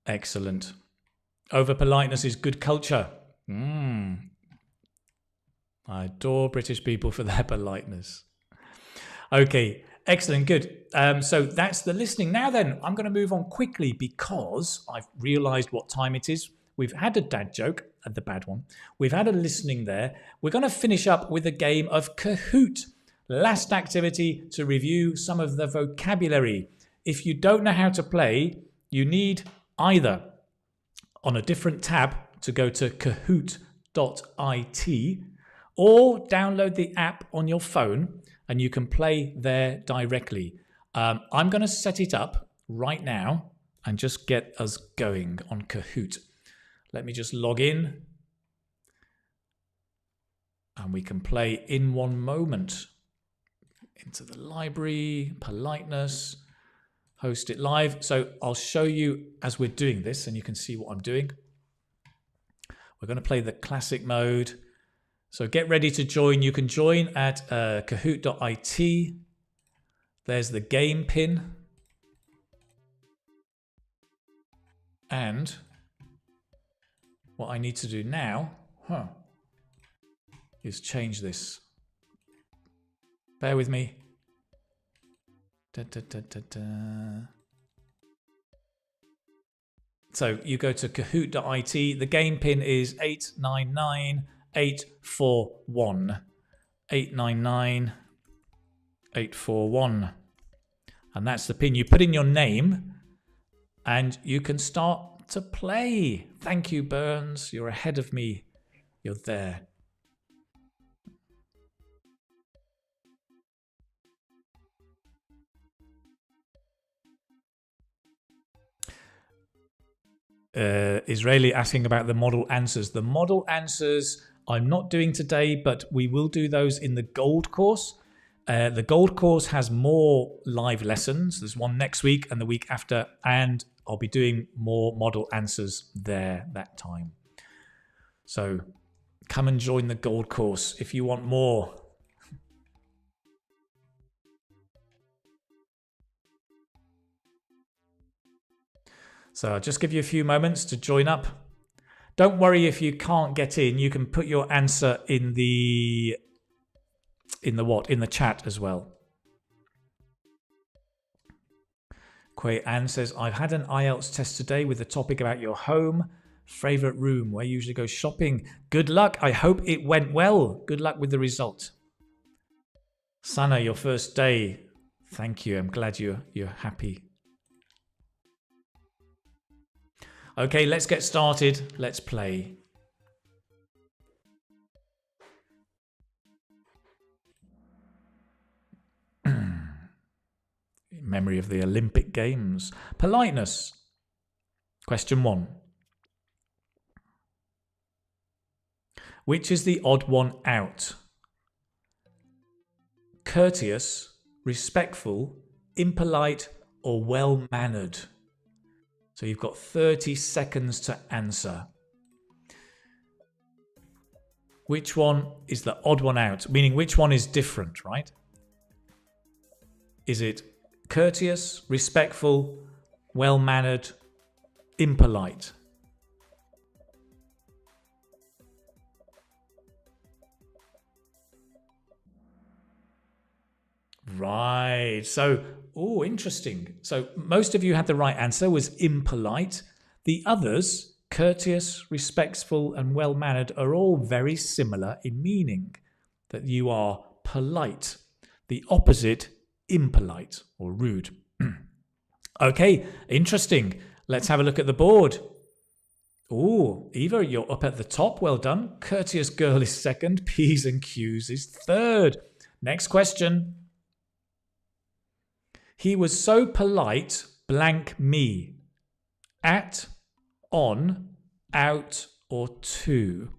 Excellent. Over politeness is good culture. I adore British people for their politeness. Okay, excellent, good. So that's the listening. Now then, I'm going to move on quickly because I've realised what time it is. We've had a dad joke, the bad one. We've had a listening there. We're going to finish up with a game of Kahoot. Last activity to review some of the vocabulary. If you don't know how to play, you need either on a different tab to go to kahoot.it or download the app on your phone and you can play there directly. I'm going to set it up right now and just get us going on Kahoot. Let me just log in and we can play in one moment. Into the library, politeness, host it live. So I'll show you as we're doing this and you can see what I'm doing. We're going to play the classic mode. So get ready to join. You can join at kahoot.it. There's the game pin. And what I need to do now is change this. Bear with me. So you go to kahoot.it. The game pin is 899841. 899841. And that's the pin. You put in your name and you can start to play. Thank you, Burns. You're ahead of me. You're there. Israeli asking about the model answers. The model answers I'm not doing today, but we will do those in the gold course. The gold course has more live lessons. There's one next week and the week after, and I'll be doing more model answers there that time. So come and join the gold course if you want more. So I'll just give you a few moments to join up. Don't worry if you can't get in. You can put your answer in the chat as well. Quay Ann says, I've had an IELTS test today with the topic about your home, favorite room, where you usually go shopping. Good luck. I hope it went well. Good luck with the result. Sana, your first day. Thank you. I'm glad you're happy. Okay, let's get started. Let's play. In memory of the Olympic Games. Politeness. Question 1. Which is the odd one out? Courteous, respectful, impolite, or well-mannered? So you've got 30 seconds to answer. Which one is the odd one out? Meaning which one is different, right? Is it courteous, respectful, well-mannered, impolite? Right. So, oh, interesting. So most of you had the right answer, was impolite. The others, courteous, respectful, and well-mannered, are all very similar in meaning. That you are polite. The opposite, impolite or rude. Okay, interesting. Let's have a look at the board. Oh, Eva, you're up at the top. Well done. Courteous girl is second. P's and Q's is third. Next question. He was so polite, blank me. At, on, out, or to.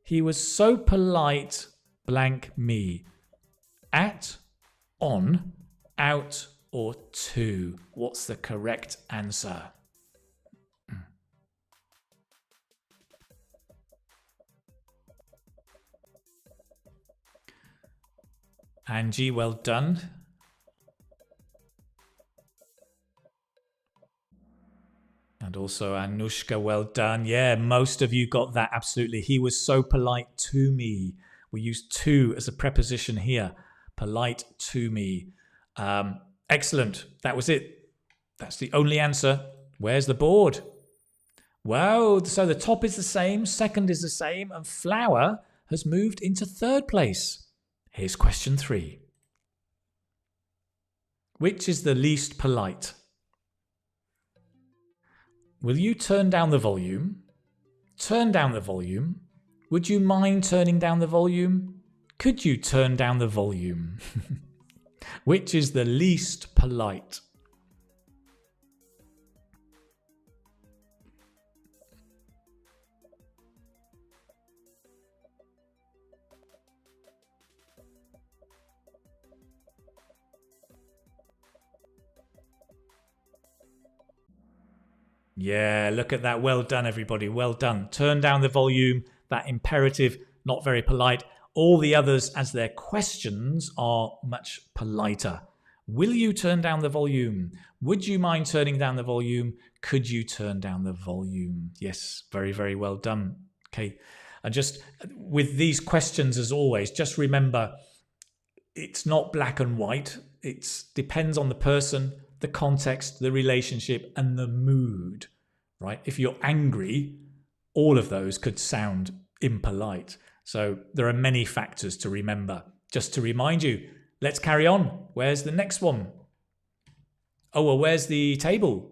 He was so polite, blank me. At, on, out, or to. What's the correct answer? Angie, well done. And also Anushka, well done. Yeah, most of you got that absolutely. He was so polite to me. We use to as a preposition here. Polite to me. Excellent. That was it. That's the only answer. Where's the board? Wow, so the top is the same, second is the same, and flower has moved into third place. Here's question 3. Which is the least polite? Will you turn down the volume? Turn down the volume. Would you mind turning down the volume? Could you turn down the volume? Which is the least polite? Yeah, look at that. Well done, everybody. Well done. Turn down the volume. That imperative, not very polite. All the others, as their questions, are much politer. Will you turn down the volume? Would you mind turning down the volume? Could you turn down the volume? Yes, very, very well done. Okay. And just with these questions, as always, just remember, it's not black and white. It depends on the person, the context, the relationship, and the mood, right? If you're angry, all of those could sound impolite. So there are many factors to remember. Just to remind you, let's carry on. Where's the next one? Oh, well, where's the table?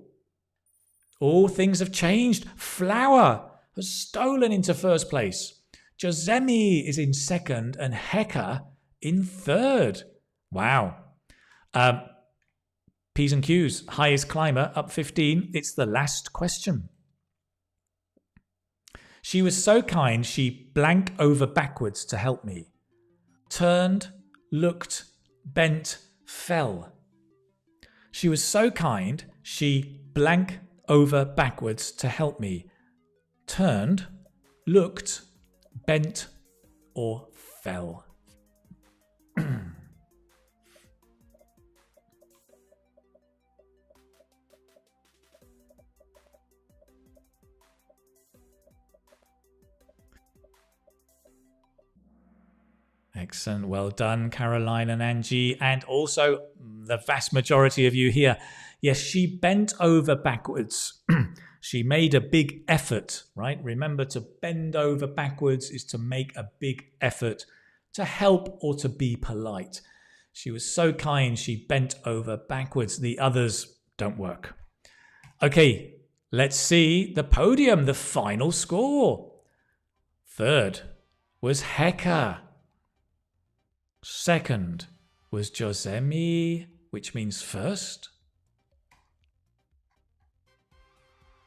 All things have changed. Flower has stolen into first place. Josemi is in second and Heka in third. Wow. P's and Q's, highest climber, up 15. It's the last question. She was so kind, she blank over backwards to help me. Turned, looked, bent, fell. She was so kind, she blank over backwards to help me. Turned, looked, bent, or fell. Excellent. Well done, Caroline and Angie, and also the vast majority of you here. Yes, she bent over backwards. She made a big effort, right? Remember, to bend over backwards is to make a big effort to help or to be polite. She was so kind, she bent over backwards. The others don't work. Okay, let's see the podium, the final score. Third was Heka. Second was Josemi, which means first.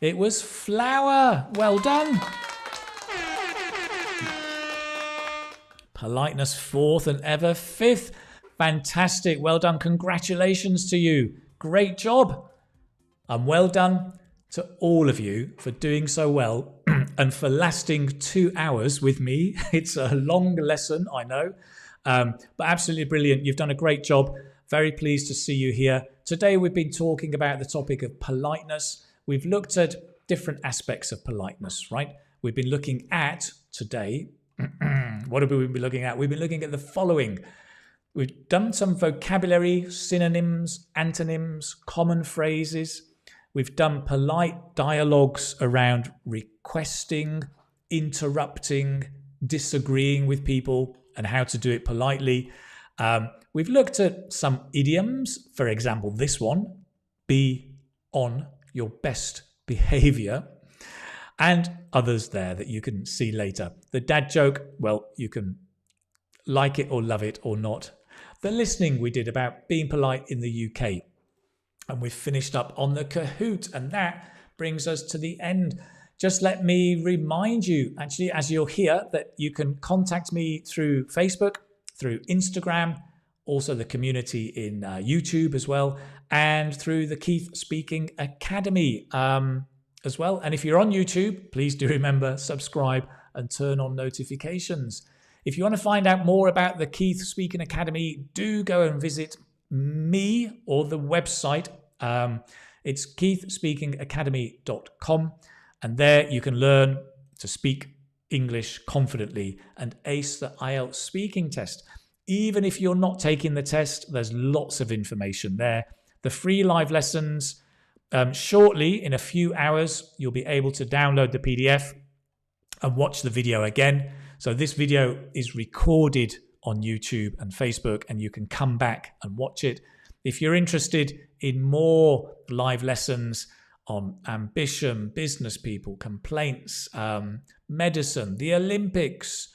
It was Flower. Well done. Politeness fourth and ever fifth. Fantastic. Well done. Congratulations to you. Great job. And well done to all of you for doing so well and for lasting 2 hours with me. It's a long lesson, I know. But absolutely brilliant. You've done a great job. Very pleased to see you here. Today we've been talking about the topic of politeness. We've looked at different aspects of politeness, right? We've been looking at today. What have we been looking at? We've been looking at the following. We've done some vocabulary, synonyms, antonyms, common phrases. We've done polite dialogues around requesting, interrupting, disagreeing with people, and how to do it politely. We've looked at some idioms. For example, this one, be on your best behavior, and others there that you can see later. The dad joke, well, you can like it or love it or not. The listening we did about being polite in the UK. And we've finished up on the Kahoot, and that brings us to the end. Just let me remind you, actually, as you're here, that you can contact me through Facebook, through Instagram, also the community in YouTube as well, and through the Keith Speaking Academy as well. And if you're on YouTube, please do remember, subscribe and turn on notifications. If you want to find out more about the Keith Speaking Academy, do go and visit me or the website. It's keithspeakingacademy.com. And there you can learn to speak English confidently and ace the IELTS speaking test. Even if you're not taking the test, there's lots of information there. The free live lessons, shortly, in a few hours, you'll be able to download the PDF and watch the video again. So this video is recorded on YouTube and Facebook, and you can come back and watch it. If you're interested in more live lessons on ambition, business people, complaints, medicine, the Olympics,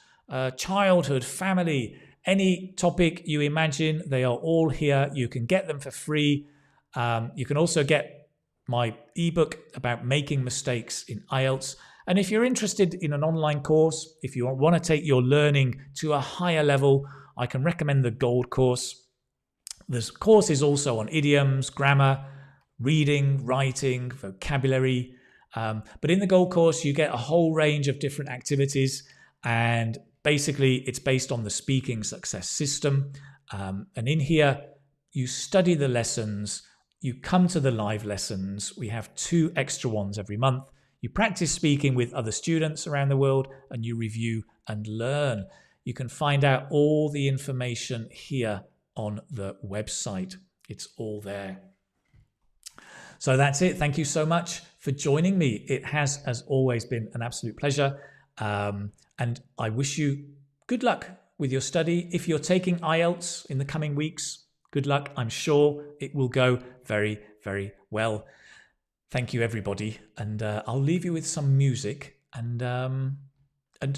childhood, family, any topic you imagine, they are all here. You can get them for free. You can also get my ebook about making mistakes in IELTS. And if you're interested in an online course, if you want to take your learning to a higher level, I can recommend the Gold course. This course is also on idioms, grammar, reading, writing, vocabulary. But in the Gold course, you get a whole range of different activities. And basically, it's based on the speaking success system. And in here, you study the lessons. You come to the live lessons. We have 2 extra ones every month. You practice speaking with other students around the world, and you review and learn. You can find out all the information here on the website. It's all there. So that's it. Thank you so much for joining me. It has, as always, been an absolute pleasure. And I wish you good luck with your study. If you're taking IELTS in the coming weeks, good luck. I'm sure it will go very, very well. Thank you, everybody. And I'll leave you with some music. And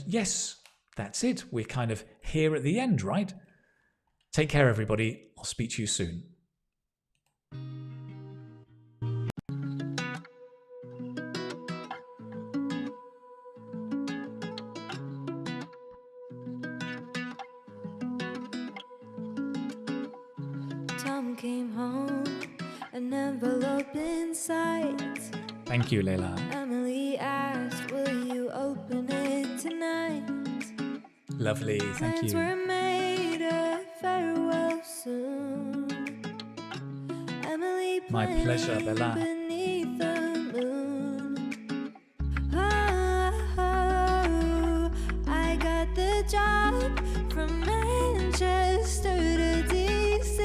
yes, that's it. We're kind of here at the end, right? Take care, everybody. I'll speak to you soon. Mom came home, an envelope inside. Thank you, Leila. Emily asked, will you open it tonight? Lovely, thank Plans you. were made, a farewell soon. Emily My pleasure, playing Bella. beneath the moon. Oh, I got the job from Manchester to DC.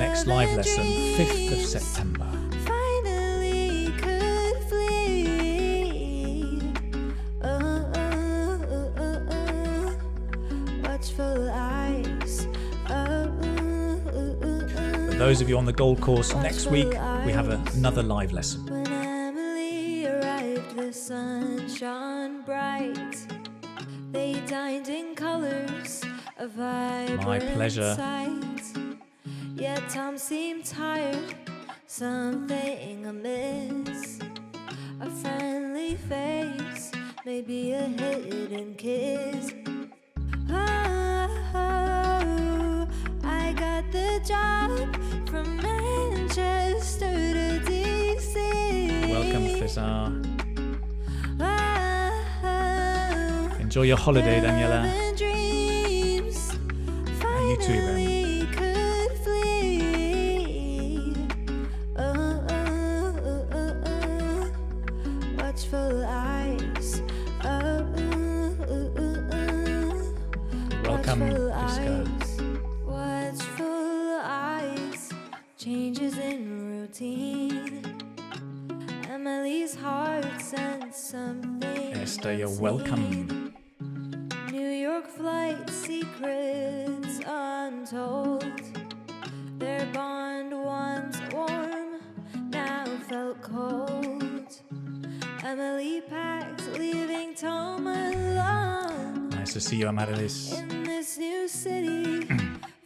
Next live lesson, 5th of September. Finally could flee. Watchful eyes. For those of you on the Gold course, next week we have another live lesson. When Emily arrived, the sun shone bright. They dined in colors, a vibrant My pleasure. sight. Yet Tom seemed tired, something amiss. A friendly face, maybe a hidden kiss. Oh, I got the job from Manchester to DC. Welcome, Fizar. Oh, Enjoy your holiday, Daniela. and dreams And you too, Ibrahim. finally could flee. Watchful eyes. Welcome, Watchful Priska. eyes. Watchful eyes. Changes in routine. Emily's heart sensed something. Esther, you're unseen. welcome. New York flight secrets untold. Their bond once warm now felt cold. Emily packed, leaving Tom alone Nice to see you, Amaryllis. in this new city,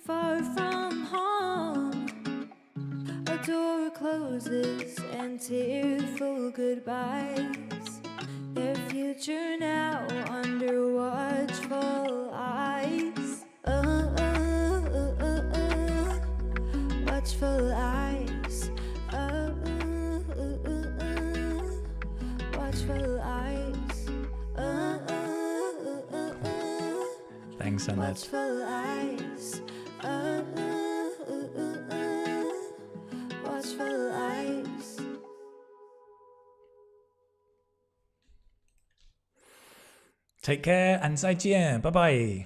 far from home. A door closes and tearful goodbyes. Their future now under watchful eyes. Watchful eyes. Watchful eyes. Thanks, Annette. Watchful eyes. Watchful eyes. Take care and 再见. Bye bye.